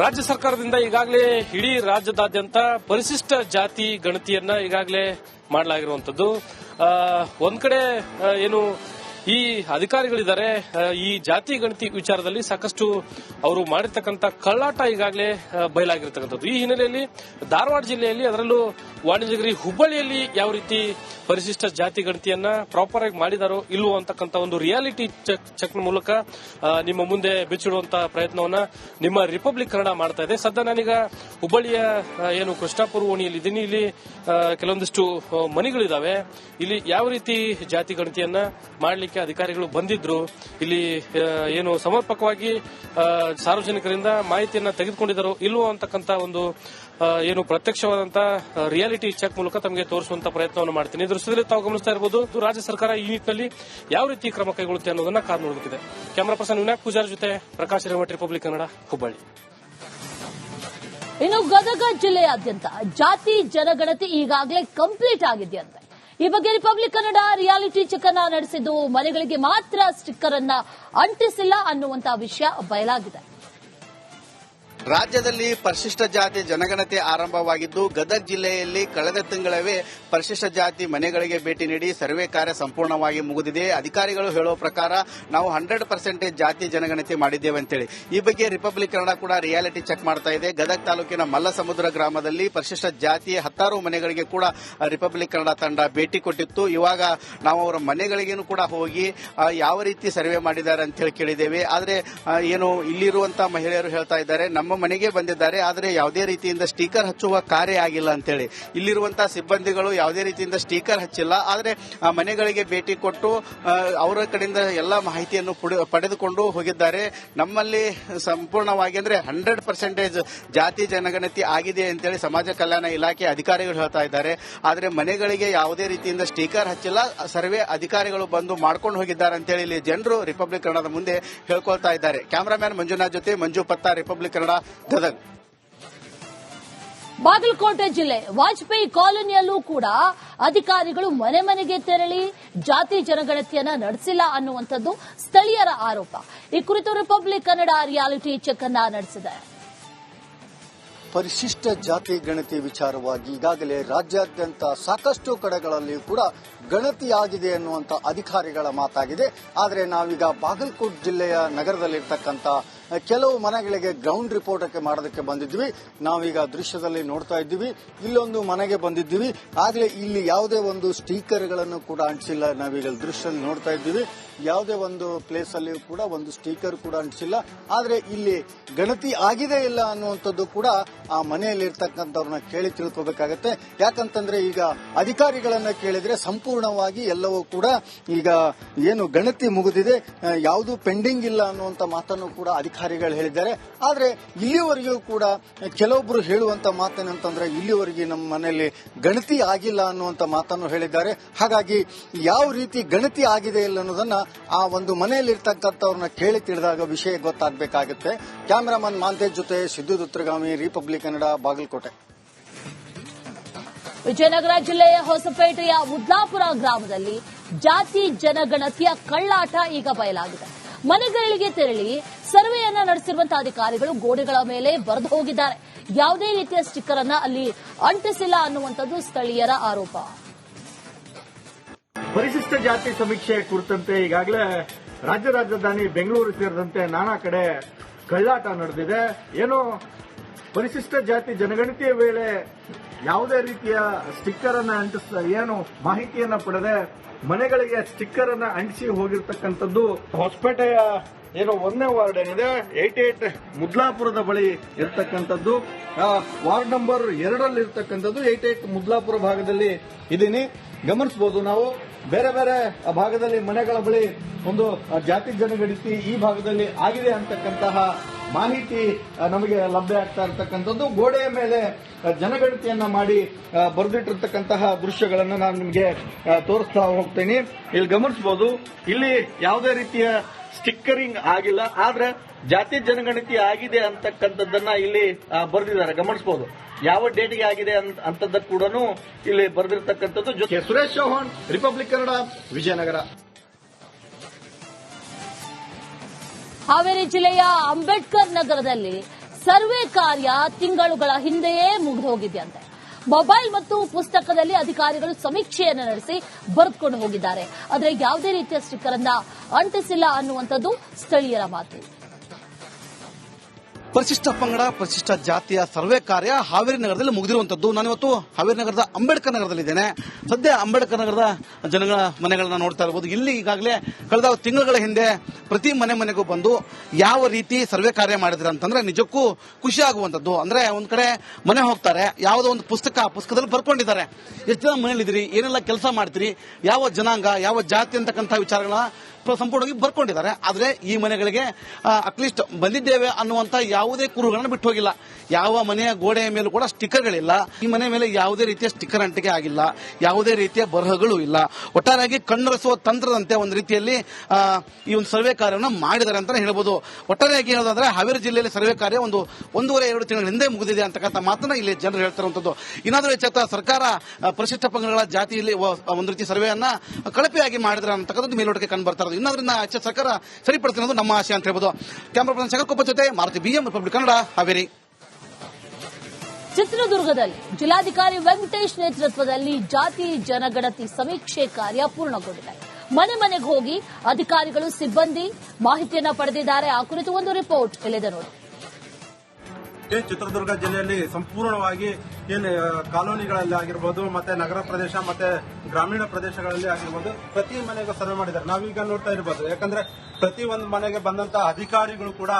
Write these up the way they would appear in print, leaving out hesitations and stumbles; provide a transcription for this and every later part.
ರಾಜ್ಯ ಸರ್ಕಾರದಿಂದ ಈಗಾಗಲೇ ಇಡೀ ರಾಜ್ಯದಾದ್ಯಂತ ಪರಿಶಿಷ್ಟ ಜಾತಿ ಗಣತಿಯನ್ನ ಈಗಾಗಲೇ ಮಾಡಲಾಗಿರುವಂತದ್ದು. ಒಂದ್ ಕಡೆ ಏನು ಈ ಅಧಿಕಾರಿಗಳಿದ್ದಾರೆ, ಈ ಜಾತಿ ಗಣತಿ ವಿಚಾರದಲ್ಲಿ ಸಾಕಷ್ಟು ಅವರು ಮಾಡಿರ್ತಕ್ಕಂಥ ಕಳ್ಳಾಟ ಈಗಾಗಲೇ ಬಯಲಾಗಿರ್ತಕ್ಕಂಥದ್ದು. ಈ ಹಿನ್ನೆಲೆಯಲ್ಲಿ ಧಾರವಾಡ ಜಿಲ್ಲೆಯಲ್ಲಿ, ಅದರಲ್ಲೂ ವಾಣಿಜ್ಯಗಿರಿ ಹುಬ್ಬಳ್ಳಿಯಲ್ಲಿ ಯಾವ ರೀತಿ ಪರಿಶಿಷ್ಟ ಜಾತಿ ಗಣತಿಯನ್ನ ಪ್ರಾಪರ್ ಆಗಿ ಮಾಡಿದಾರೋ ಇಲ್ವೋ ಅಂತಕ್ಕಂಥ ಒಂದು ರಿಯಾಲಿಟಿ ಚೆಕ್ ಮೂಲಕ ನಿಮ್ಮ ಮುಂದೆ ಬಿಚ್ಚಿಡುವಂತಹ ಪ್ರಯತ್ನವನ್ನ ನಿಮ್ಮ ರಿಪಬ್ಲಿಕ್ ಕನ್ನಡ ಮಾಡ್ತಾ ಇದೆ. ಸದ್ಯ ನಾನೀಗ ಹುಬ್ಬಳ್ಳಿಯ ಏನು ಕೃಷ್ಣಾಪುರ ಓಣಿಯಲ್ಲಿ ಇದ್ದೀನಿ. ಇಲ್ಲಿ ಕೆಲವೊಂದಿಷ್ಟು ಮನೆಗಳಿದಾವೆ. ಇಲ್ಲಿ ಯಾವ ರೀತಿ ಜಾತಿ ಗಣತಿಯನ್ನ ಮಾಡಲಿಕ್ಕೆ ಅಧಿಕಾರಿಗಳು ಬಂದಿದ್ರು, ಇಲ್ಲಿ ಏನು ಸಮರ್ಪಕವಾಗಿ ಸಾರ್ವಜನಿಕರಿಂದ ಮಾಹಿತಿಯನ್ನ ತೆಗೆದುಕೊಂಡಿದ್ದಾರೋ ಇಲ್ವೋ ಅಂತಕ್ಕಂಥ ಒಂದು ಏನು ಪ್ರತ್ಯಕ್ಷವಾದಂತಹ ರಿಯಾಲಿಟಿ ಚೆಕ್ ಮೂಲಕ ತಮಗೆ ತೋರಿಸುವಂತ ಪ್ರಯತ್ನವನ್ನು ಮಾಡ್ತೀನಿ. ದೃಶ್ಯದಲ್ಲಿ ತಾವು ಗಮನಿಸ್ತಾ ಇರಬಹುದು, ರಾಜ್ಯ ಸರ್ಕಾರ ಈ ನಿಟ್ಟಿನಲ್ಲಿ ಯಾವ ರೀತಿ ಕ್ರಮ ಕೈಗೊಳ್ಳುತ್ತೆ ಅನ್ನೋದನ್ನ ಕಾದು ನೋಡಬೇಕಿದೆ. ಕ್ಯಾಮರಾ ಪರ್ಸನ್ ವಿನಾಯಕ್ ಪೂಜಾರ್ ಜೊತೆ ಪ್ರಕಾಶ್ ಹಿರೇಮಠ, ರಿಪಬ್ಲಿಕ್ ಕನ್ನಡ, ಹುಬ್ಬಳ್ಳಿ. ಇನ್ನು ಗದಗ ಜಿಲ್ಲೆಯಾದ್ಯಂತ ಜಾತಿ ಜನಗಣತಿ ಈಗಾಗಲೇ ಕಂಪ್ಲೀಟ್ ಆಗಿದೆಯಂತೆ. ಈ ಬಗ್ಗೆ ರಿಪಬ್ಲಿಕ್ ಕನ್ನಡ ರಿಯಾಲಿಟಿ ಚೆಕ್ ಅನ್ನ ನಡೆಸಿದ್ದು ಮನೆಗಳಿಗೆ ಮಾತ್ರ ಸ್ಟಿಕ್ಕರ್ ಅನ್ನ ಅಂಟಿಸಿಲ್ಲ ಅನ್ನುವಂತಹ ವಿಷಯ ಬಯಲಾಗಿದೆ. ರಾಜ್ಯದಲ್ಲಿ ಪರಿಶಿಷ್ಟ ಜಾತಿ ಜನಗಣತಿ ಆರಂಭವಾಗಿದ್ದು ಗದಗ ಜಿಲ್ಲೆಯಲ್ಲಿ ಕಳೆದ ತಿಂಗಳವೇ ಪರಿಶಿಷ್ಟ ಜಾತಿ ಮನೆಗಳಿಗೆ ಭೇಟಿ ನೀಡಿ ಸರ್ವೆ ಕಾರ್ಯ ಸಂಪೂರ್ಣವಾಗಿ ಮುಗಿದಿದೆ. ಅಧಿಕಾರಿಗಳು ಹೇಳುವ ಪ್ರಕಾರ ನಾವು 100% ಜಾತಿ ಜನಗಣತಿ ಮಾಡಿದ್ದೇವೆ ಅಂತೇಳಿ. ಈ ಬಗ್ಗೆ ರಿಪಬ್ಲಿಕ್ ಕನ್ನಡ ಕೂಡ ರಿಯಾಲಿಟಿ ಚೆಕ್ ಮಾಡ್ತಾ ಇದೆ. ಗದಗ ತಾಲೂಕಿನ ಮಲ್ಲಸಮುದ್ರ ಗ್ರಾಮದಲ್ಲಿ ಪರಿಶಿಷ್ಟ ಜಾತಿಯ 10 ಮನೆಗಳಿಗೆ ಕೂಡ ರಿಪಬ್ಲಿಕ್ ಕನ್ನಡ ತಂಡ ಭೇಟಿ ಕೊಟ್ಟಿತ್ತು. ಇವಾಗ ನಾವು ಅವರ ಮನೆಗಳಿಗೇನು ಕೂಡ ಹೋಗಿ ಯಾವ ರೀತಿ ಸರ್ವೆ ಮಾಡಿದ್ದಾರೆ ಅಂತ ಹೇಳಿ ಕೇಳಿದ್ದೇವೆ. ಆದರೆ ಏನು ಇಲ್ಲಿರುವಂತಹ ಮಹಿಳೆಯರು ಹೇಳ್ತಾ ಇದ್ದಾರೆ, ನಮ್ಮ ಮನೆಗೆ ಬಂದಿದ್ದಾರೆ, ಆದರೆ ಯಾವುದೇ ರೀತಿಯಿಂದ ಸ್ಟಿಕ್ಕರ್ ಹಚ್ಚುವ ಕಾರ್ಯ ಆಗಿಲ್ಲ ಅಂತೇಳಿ. ಇಲ್ಲಿರುವಂತಹ ಸಿಬ್ಬಂದಿಗಳು ಯಾವುದೇ ರೀತಿಯಿಂದ ಸ್ಟಿಕ್ಕರ್ ಹಚ್ಚಿಲ್ಲ. ಆದರೆ ಮನೆಗಳಿಗೆ ಭೇಟಿ ಕೊಟ್ಟು ಅವರ ಕಡೆಯಿಂದ ಎಲ್ಲ ಮಾಹಿತಿಯನ್ನು ಪಡೆದುಕೊಂಡು ಹೋಗಿದ್ದಾರೆ. ನಮ್ಮಲ್ಲಿ ಸಂಪೂರ್ಣವಾಗಿ ಅಂದ್ರೆ 100% ಜಾತಿ ಜನಗಣತಿ ಆಗಿದೆ ಅಂತೇಳಿ ಸಮಾಜ ಕಲ್ಯಾಣ ಇಲಾಖೆ ಅಧಿಕಾರಿಗಳು ಹೇಳ್ತಾ ಇದ್ದಾರೆ. ಆದರೆ ಮನೆಗಳಿಗೆ ಯಾವುದೇ ರೀತಿಯಿಂದ ಸ್ಟಿಕ್ಕರ್ ಹಚ್ಚಿಲ್ಲ, ಸರ್ವೆ ಅಧಿಕಾರಿಗಳು ಬಂದು ಮಾಡ್ಕೊಂಡು ಹೋಗಿದ್ದಾರೆ ಅಂತೇಳಿ ಇಲ್ಲಿ ಜನರು ರಿಪಬ್ಲಿಕ್ ಕನ್ನಡದ ಮುಂದೆ ಹೇಳ್ಕೊಳ್ತಾ ಇದ್ದಾರೆ. ಕ್ಯಾಮರಾಮ್ಯಾನ್ ಮಂಜುನಾಥ್ ಜೊತೆ ಮಂಜು ಪತ್ತ, ರಿಪಬ್ಲಿಕ್ ಕನ್ನಡ, ಗದಗ. ಬಾಗಲಕೋಟೆ ಜಿಲ್ಲೆ ವಾಜಪೇಯಿ ಕಾಲೋನಿಯಲ್ಲೂ ಕೂಡ ಅಧಿಕಾರಿಗಳು ಮನೆ ಮನೆಗೆ ತೆರಳಿ ಜಾತಿ ಜನಗಣತಿಯನ್ನ ನಡೆಸಿಲ್ಲ ಅನ್ನುವಂಥದ್ದು ಸ್ಥಳೀಯರ ಆರೋಪ. ಈ ಕುರಿತು ರಿಪಬ್ಲಿಕ್ ಕನ್ನಡ ರಿಯಾಲಿಟಿ ಚೆಕ್ ಅನ್ನ ನಡೆಸಿದೆ. ಪರಿಶಿಷ್ಟ ಜಾತಿ ಗಣತಿ ವಿಚಾರವಾಗಿ ಈಗಾಗಲೇ ರಾಜ್ಯಾದ್ಯಂತ ಸಾಕಷ್ಟು ಕಡೆಗಳಲ್ಲಿ ಕೂಡ ಗಣತಿಯಾಗಿದೆ ಎನ್ನುವಂತ ಅಧಿಕಾರಿಗಳ ಮಾತಾಗಿದೆ. ಆದರೆ ನಾವೀಗ ಬಾಗಲಕೋಟೆ ಜಿಲ್ಲೆಯ ನಗರದಲ್ಲಿರ್ತಕ್ಕಂಥ ಕೆಲವು ಮನೆಗಳಿಗೆ ಗ್ರೌಂಡ್ ರಿಪೋರ್ಟ್ ಮಾಡೋದಕ್ಕೆ ಬಂದಿದ್ವಿ. ನಾವೀಗ ದೃಶ್ಯದಲ್ಲಿ ನೋಡ್ತಾ ಇದ್ದೀವಿ. ಇಲ್ಲೊಂದು ಮನೆಗೆ ಬಂದಿದ್ದೀವಿ. ಆಗಲೇ ಇಲ್ಲಿ ಯಾವುದೇ ಒಂದು ಸ್ಟಿಕ್ಕರ್ಗಳನ್ನು ಕೂಡ ಅಂಟಿಸಿಲ್ಲ. ನಾವೀಗ ದೃಶ್ಯದಲ್ಲಿ ನೋಡ್ತಾ ಇದ್ದೀವಿ. ಯಾವುದೇ ಒಂದು ಪ್ಲೇಸ್ ಅಲ್ಲಿ ಕೂಡ ಒಂದು ಸ್ಟಿಕ್ಕರ್ ಕೂಡ ಅಂಟಿಸಿಲ್ಲ. ಆದರೆ ಇಲ್ಲಿ ಗಣತಿ ಆಗಿದೆ ಇಲ್ಲ ಅನ್ನುವಂಥದ್ದು ಕೂಡ ಆ ಮನೆಯಲ್ಲಿರ್ತಕ್ಕಂಥವ್ರನ್ನ ಕೇಳಿ ತಿಳ್ಕೋಬೇಕಾಗತ್ತೆ. ಯಾಕಂತಂದ್ರೆ ಈಗ ಅಧಿಕಾರಿಗಳನ್ನ ಕೇಳಿದ್ರೆ ಸಂಪೂರ್ಣವಾಗಿ ಎಲ್ಲವೂ ಕೂಡ ಈಗ ಏನು ಗಣತಿ ಮುಗಿದಿದೆ, ಯಾವುದು ಪೆಂಡಿಂಗ್ ಇಲ್ಲ ಅನ್ನುವಂಥ ಮಾತನ್ನು ಕೂಡ ಅಧಿಕಾರಿಗಳು ಹೇಳಿದ್ದಾರೆ. ಆದರೆ ಇಲ್ಲಿವರೆಗೂ ಕೂಡ ಕೆಲವೊಬ್ಬರು ಹೇಳುವಂತ ಮಾತೇನಂತಂದ್ರೆ ಇಲ್ಲಿವರೆಗೆ ನಮ್ಮ ಮನೆಯಲ್ಲಿ ಗಣತಿ ಆಗಿಲ್ಲ ಅನ್ನುವಂತ ಮಾತನ್ನು ಹೇಳಿದ್ದಾರೆ. ಹಾಗಾಗಿ ಯಾವ ರೀತಿ ಗಣತಿ ಆಗಿದೆ ಇಲ್ಲ ಅನ್ನೋದನ್ನ ಆ ಒಂದು ಮನೆಯಲ್ಲಿರ್ತಕ್ಕಂಥವ್ರನ್ನ ಕೇಳಿ ತಿಳಿದಾಗ ವಿಷಯ ಗೊತ್ತಾಗಬೇಕಾಗುತ್ತೆ. ಕ್ಯಾಮರಾಮನ್ ಮಾಂತೇಶ್ ಜೊತೆ ಸಿದ್ದು ದುತ್ರಗಾಮಿ, ರಿಪಬ್ಲಿಕ್ ಕನ್ನಡ, ಬಾಗಲಕೋಟೆ. ವಿಜಯನಗರ ಜಿಲ್ಲೆಯ ಹೊಸಪೇಟೆಯ ಮುದ್ಲಾಪುರ ಗ್ರಾಮದಲ್ಲಿ ಜಾತಿ ಜನಗಣತಿಯ ಕಳ್ಳಾಟ ಈಗ ಬಯಲಾಗಿದೆ. ಮನೆಗಳಿಗೆ ತೆರಳಿ ಸರ್ವೆಯನ್ನ ನಡೆಸಿರುವಂತಹ ಅಧಿಕಾರಿಗಳು ಗೋಡೆಗಳ ಮೇಲೆ ಬರೆದು ಹೋಗಿದ್ದಾರೆ. ಯಾವುದೇ ರೀತಿಯ ಸ್ಟಿಕ್ಕರ್ ಅನ್ನ ಅಲ್ಲಿ ಅಂಟಿಸಿಲ್ಲ ಅನ್ನುವಂಥದ್ದು ಸ್ಥಳೀಯರ ಆರೋಪ. ಪರಿಶಿಷ್ಟ ಜಾತಿ ಸಮೀಕ್ಷೆ ಕುರಿತಂತೆ ಈಗಾಗಲೇ ರಾಜ್ಯ ರಾಜಧಾನಿ ಬೆಂಗಳೂರು ಸೇರಿದಂತೆ ನಾನಾ ಕಡೆ ಕಳ್ಳಾಟ ನಡೆದಿದೆ. ಏನು ಪರಿಶಿಷ್ಟ ಜಾತಿ ಜನಗಣತಿಯ ವೇಳೆ ಯಾವುದೇ ರೀತಿಯ ಸ್ಟಿಕ್ಕರ್ ಅನ್ನ ಏನು ಮಾಹಿತಿಯನ್ನ ಪಡೆದೆ ಮನೆಗಳಿಗೆ ಸ್ಟಿಕ್ಕರ್ ಅನ್ನ ಅಂಟಿಸಿ ಹೋಗಿರ್ತಕ್ಕಂಥದ್ದು ಹೊಸಪೇಟೆಯ ಏನು 1ನೇ ವಾರ್ಡ್ ಏನಿದೆ 88 ಮುದ್ಲಾಪುರದ ಬಳಿ ಇರ್ತಕ್ಕಂಥದ್ದು. ವಾರ್ಡ್ ನಂಬರ್ 2ರಲ್ಲಿ ಇರ್ತಕ್ಕಂಥದ್ದು 88 ಮುದ್ಲಾಪುರ ಭಾಗದಲ್ಲಿ ಇದೀನಿ. ಗಮನಿಸಬಹುದು ನಾವು ಬೇರೆ ಬೇರೆ ಭಾಗದಲ್ಲಿ ಮನೆಗಳ ಬಳಿ ಒಂದು ಜಾತಿ ಜನಗಣತಿ ಈ ಭಾಗದಲ್ಲಿ ಆಗಿದೆ ಅಂತಕ್ಕಂತಹ ಮಾಹಿತಿ ನಮಗೆ ಲಭ್ಯ ಆಗ್ತಾ ಇರತಕ್ಕಂಥದ್ದು. ಗೋಡೆಯ ಮೇಲೆ ಜನಗಣತಿಯನ್ನ ಮಾಡಿ ಬರೆದಿಟ್ಟಿರ್ತಕ್ಕಂತಹ ದೃಶ್ಯಗಳನ್ನು ನಾನು ನಿಮಗೆ ತೋರಿಸ್ತಾ ಹೋಗ್ತೇನೆ. ಇಲ್ಲಿ ಗಮನಿಸಬಹುದು, ಇಲ್ಲಿ ಯಾವುದೇ ರೀತಿಯ ಸ್ಟಿಕ್ಕರಿಂಗ್ ಆಗಿಲ್ಲ, ಆದ್ರೆ ಜಾತಿ ಜನಗಣತಿ ಆಗಿದೆ ಅಂತಕ್ಕಂಥದ್ದನ್ನ ಇಲ್ಲಿ ಬರೆದಿದ್ದಾರೆ. ಗಮನಿಸಬಹುದು ಯಾವ ಡೇಟ್ಗೆ ಆಗಿದೆ ಅಂತದ ಕೂಡ ಇಲ್ಲಿ ಬರೆದಿರ್ತಕ್ಕಂಥದ್ದು. ಜೊತೆ ಸುರೇಶ್ ಚೌಹಾಣ್, ರಿಪಬ್ಲಿಕ್ ಕನ್ನಡ, ವಿಜಯನಗರ. ಹಾವೇರಿ ಜಿಲ್ಲೆಯ ಅಂಬೇಡ್ಕರ್ ನಗರದಲ್ಲಿ ಸರ್ವೆ ಕಾರ್ಯ ತಿಂಗಳುಗಳ ಹಿಂದೆಯೇ ಮುಗಿದು ಹೋಗಿದೆಯಂತೆ. ಮೊಬೈಲ್ ಮತ್ತು ಪುಸ್ತಕದಲ್ಲಿ ಅಧಿಕಾರಿಗಳು ಸಮೀಕ್ಷೆಯನ್ನು ನಡೆಸಿ ಬರೆದುಕೊಂಡು ಹೋಗಿದ್ದಾರೆ. ಆದರೆ ಯಾವುದೇ ರೀತಿಯ ಸ್ಟಿಕ್ಕರ್ ಅನ್ನ ಅಂಟಿಸಿಲ್ಲ ಅನ್ನುವಂಥದ್ದು ಸ್ಥಳೀಯರ ಮಾತು. ಪರಿಶಿಷ್ಟ ಪಂಗಡ ಪರಿಶಿಷ್ಟ ಜಾತಿಯ ಸರ್ವೆ ಕಾರ್ಯ ಹಾವೇರಿ ನಗರದಲ್ಲಿ ಮುಗಿದಿರುವಂತದ್ದು. ನಾನಿವತ್ತು ಹಾವೇರಿ ನಗರದ ಅಂಬೇಡ್ಕರ್ ನಗರದಲ್ಲಿದ್ದೇನೆ. ಸದ್ಯ ಅಂಬೇಡ್ಕರ್ ನಗರದ ಜನಗಳ ಮನೆಗಳನ್ನ ನೋಡ್ತಾ ಇರಬಹುದು. ಇಲ್ಲಿ ಈಗಾಗಲೇ ಕಳೆದ ತಿಂಗಳುಗಳ ಹಿಂದೆ ಪ್ರತಿ ಮನೆಗೂ ಬಂದು ಯಾವ ರೀತಿ ಸರ್ವೆ ಕಾರ್ಯ ಮಾಡಿದ್ರೆ ಅಂತಂದ್ರೆ ನಿಜಕ್ಕೂ ಖುಷಿ ಆಗುವಂತದ್ದು. ಅಂದ್ರೆ ಒಂದ್ ಕಡೆ ಮನೆ ಹೋಗ್ತಾರೆ, ಯಾವುದೋ ಒಂದು ಪುಸ್ತಕದಲ್ಲಿ ಬರ್ಕೊಂಡಿದ್ದಾರೆ, ಎಷ್ಟು ಜನ ಮನೇಲಿದ್ದೀರಿ, ಏನೆಲ್ಲ ಕೆಲಸ ಮಾಡ್ತೀರಿ, ಯಾವ ಜನಾಂಗ ಯಾವ ಜಾತಿ ಅಂತಕ್ಕಂಥ ವಿಚಾರಗಳನ್ನ ಸಂಪೂರ್ಣವಾಗಿ ಬರ್ಕೊಂಡಿದ್ದಾರೆ. ಆದ್ರೆ ಈ ಮನೆಗಳಿಗೆ ಅಟ್ಲೀಸ್ಟ್ ಬಂದಿದ್ದೇವೆ ಅನ್ನುವಂತ ಯಾವುದೇ ಕುರುಗಳನ್ನು ಬಿಟ್ಟು ಹೋಗಿಲ್ಲ. ಯಾವ ಮನೆಯ ಗೋಡೆಯ ಮೇಲೂ ಕೂಡ ಸ್ಟಿಕ್ಕರ್ಗಳಿಲ್ಲ. ಈ ಮನೆ ಮೇಲೆ ಯಾವುದೇ ರೀತಿಯ ಸ್ಟಿಕ್ಕರ್ ಅಂಟಿಕೆ ಆಗಿಲ್ಲ, ಯಾವುದೇ ರೀತಿಯ ಬರಹಗಳು ಇಲ್ಲ. ಒಟ್ಟಾರೆಯಾಗಿ ಕಣ್ಣೊರೆಸುವ ತಂತ್ರದಂತೆ ಒಂದು ರೀತಿಯಲ್ಲಿ ಈ ಒಂದು ಸರ್ವೆ ಕಾರ್ಯವನ್ನು ಮಾಡಿದ್ದಾರೆ ಅಂತ ಹೇಳ್ಬೋದು. ಒಟ್ಟಾರೆಯಾಗಿ ಹೇಳೋದಾದ್ರೆ ಹಾವೇರಿ ಜಿಲ್ಲೆಯಲ್ಲಿ ಸರ್ವೆ ಕಾರ್ಯ 1.5-2 ತಿಂಗಳ ಹಿಂದೆ ಮುಗಿದಿದೆ ಅಂತಕ್ಕಂಥ ಮಾತನ್ನ ಇಲ್ಲಿ ಜನರು ಹೇಳ್ತಿರುವಂತದ್ದು. ಇನ್ನಾದ್ರೂ ಎಚ್ಚೆತ್ತ ಸರ್ಕಾರ ಪರಿಶಿಷ್ಟ ಪಂಗಡಗಳ ಜಾತಿಯಲ್ಲಿ ಒಂದು ರೀತಿ ಸರ್ವೆಯನ್ನ ಕಳಪೆಯಾಗಿ ಮಾಡಿದ್ರೆ ಅಂತಕ್ಕಂಥದ್ದು ಮೇಲ್ನೋಟಕ್ಕೆ ಕಂಡು ಬರ್ತಾ ಇರೋದು. ಇನ್ನಾದ್ರಿಂದ ಸರ್ಕಾರ ಸರಿಪಡಿಸಿರೋದು ನಮ್ಮ ಆಶೆ ಅಂತ ಹೇಳ್ಬೋದು. ಕ್ಯಾಮರಾ ಪರ್ಸನ್ ಶಂಕರ್ ಜೊತೆ ಮಾರುತಿ BM ರಿಪಬ್ಲಿಕ್ ಕನ್ನಡ, ಹಾವೇರಿ. ಚಿತ್ರದುರ್ಗದಲ್ಲಿ ಜಿಲ್ಲಾಧಿಕಾರಿ ವೆಂಕಟೇಶ್ ನೇತೃತ್ವದಲ್ಲಿ ಜಾತಿ ಜನಗಣತಿ ಸಮೀಕ್ಷೆ ಕಾರ್ಯ ಪೂರ್ಣಗೊಂಡಿದೆ. ಮನೆಗೆ ಹೋಗಿ ಅಧಿಕಾರಿಗಳು ಸಿಬ್ಬಂದಿ ಮಾಹಿತಿಯನ್ನ ಪಡೆದಿದ್ದಾರೆ. ಆ ಕುರಿತು ಒಂದು ರಿಪೋರ್ಟ್ ಇಲ್ಲಿದೆ ನೋಡಿ. ಚಿತ್ರದುರ್ಗ ಜಿಲ್ಲೆಯಲ್ಲಿ ಸಂಪೂರ್ಣವಾಗಿ ಏನು ಕಾಲೋನಿಗಳಲ್ಲಿ ಆಗಿರ್ಬೋದು, ಮತ್ತೆ ನಗರ ಪ್ರದೇಶ ಮತ್ತೆ ಗ್ರಾಮೀಣ ಪ್ರದೇಶಗಳಲ್ಲಿ ಆಗಿರ್ಬೋದು, ಪ್ರತಿ ಮನೆಗೂ ಸರ್ವೆ ಮಾಡಿದ್ದಾರೆ. ನಾವೀಗ ನೋಡ್ತಾ ಇರಬಹುದು. ಯಾಕಂದ್ರೆ ಪ್ರತಿ ಒಂದು ಮನೆಗೆ ಬಂದಂತ ಅಧಿಕಾರಿಗಳು ಕೂಡ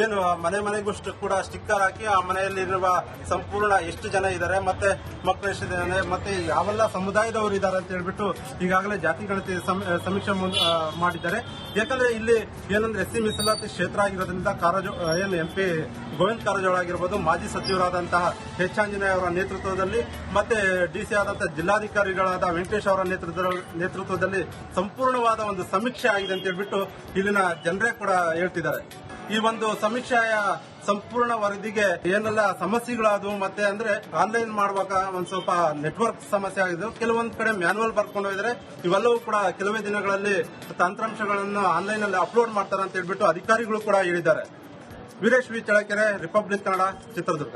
ಏನು ಮನೆಗೂ ಕೂಡ ಸ್ಟಿಕ್ಕರ್ ಹಾಕಿ ಆ ಮನೆಯಲ್ಲಿರುವ ಸಂಪೂರ್ಣ ಎಷ್ಟು ಜನ ಇದ್ದಾರೆ, ಮತ್ತೆ ಮಕ್ಕಳು ಎಷ್ಟು ಜನ, ಮತ್ತೆ ಯಾವೆಲ್ಲ ಸಮುದಾಯದವರು ಇದ್ದಾರೆ ಅಂತ ಹೇಳ್ಬಿಟ್ಟು ಈಗಾಗಲೇ ಜಾತಿ ಗಣತಿ ಸಮೀಕ್ಷೆ ಮಾಡಿದ್ದಾರೆ. ಯಾಕಂದ್ರೆ ಇಲ್ಲಿ ಏನಂದ್ರೆ SC ಮೀಸಲಾತಿ ಕ್ಷೇತ್ರ ಆಗಿರೋದ್ರಿಂದ ಏನು MP ಗೋವಿಂದ ಕಾರಜೋಳ ಆಗಿರ್ಬೋದು, ಮಾಜಿ ಸಚಿವರಾದಂತಹ H. ಆಂಜನೇಯ ಅವರ ನೇತೃತ್ವದಲ್ಲಿ, ಮತ್ತೆ DC ಆದಂತಹ ಜಿಲ್ಲಾಧಿಕಾರಿಗಳಾದ ವೆಂಕಟೇಶ್ ಅವರ ನೇತೃತ್ವದಲ್ಲಿ ಸಂಪೂರ್ಣವಾದ ಒಂದು ಸಮೀಕ್ಷೆ ಆಗಿದೆ ಅಂತ ಹೇಳ್ಬಿಟ್ಟು ಇಲ್ಲಿನ ಜನರೇ ಕೂಡ ಹೇಳ್ತಿದ್ದಾರೆ. ಈ ಒಂದು ಸಮೀಕ್ಷೆಯ ಸಂಪೂರ್ಣ ವರದಿಗೆ ಏನೆಲ್ಲ ಸಮಸ್ಯೆಗಳಾದವು, ಮತ್ತೆ ಅಂದ್ರೆ ಆನ್ಲೈನ್ ಮಾಡುವಾಗ ಒಂದ್ ಸ್ವಲ್ಪ ನೆಟ್ವರ್ಕ್ ಸಮಸ್ಯೆ ಆಗಿದ್ದು, ಕೆಲವೊಂದ್ ಕಡೆ ಮ್ಯಾನುವಲ್ ಬರ್ಕೊಂಡು ಹೋಗಿದ್ರೆ ಇವೆಲ್ಲವೂ ಕೂಡ ಕೆಲವೇ ದಿನಗಳಲ್ಲಿ ತಂತ್ರಾಂಶಗಳನ್ನು ಆನ್ಲೈನ್ ಅಲ್ಲಿ ಅಪ್ಲೋಡ್ ಮಾಡ್ತಾರೆ ಅಂತ ಹೇಳ್ಬಿಟ್ಟು ಅಧಿಕಾರಿಗಳು ಕೂಡ ಹೇಳಿದ್ದಾರೆ. Veeresh V Challakere, Republic Kannada, Chitradurga.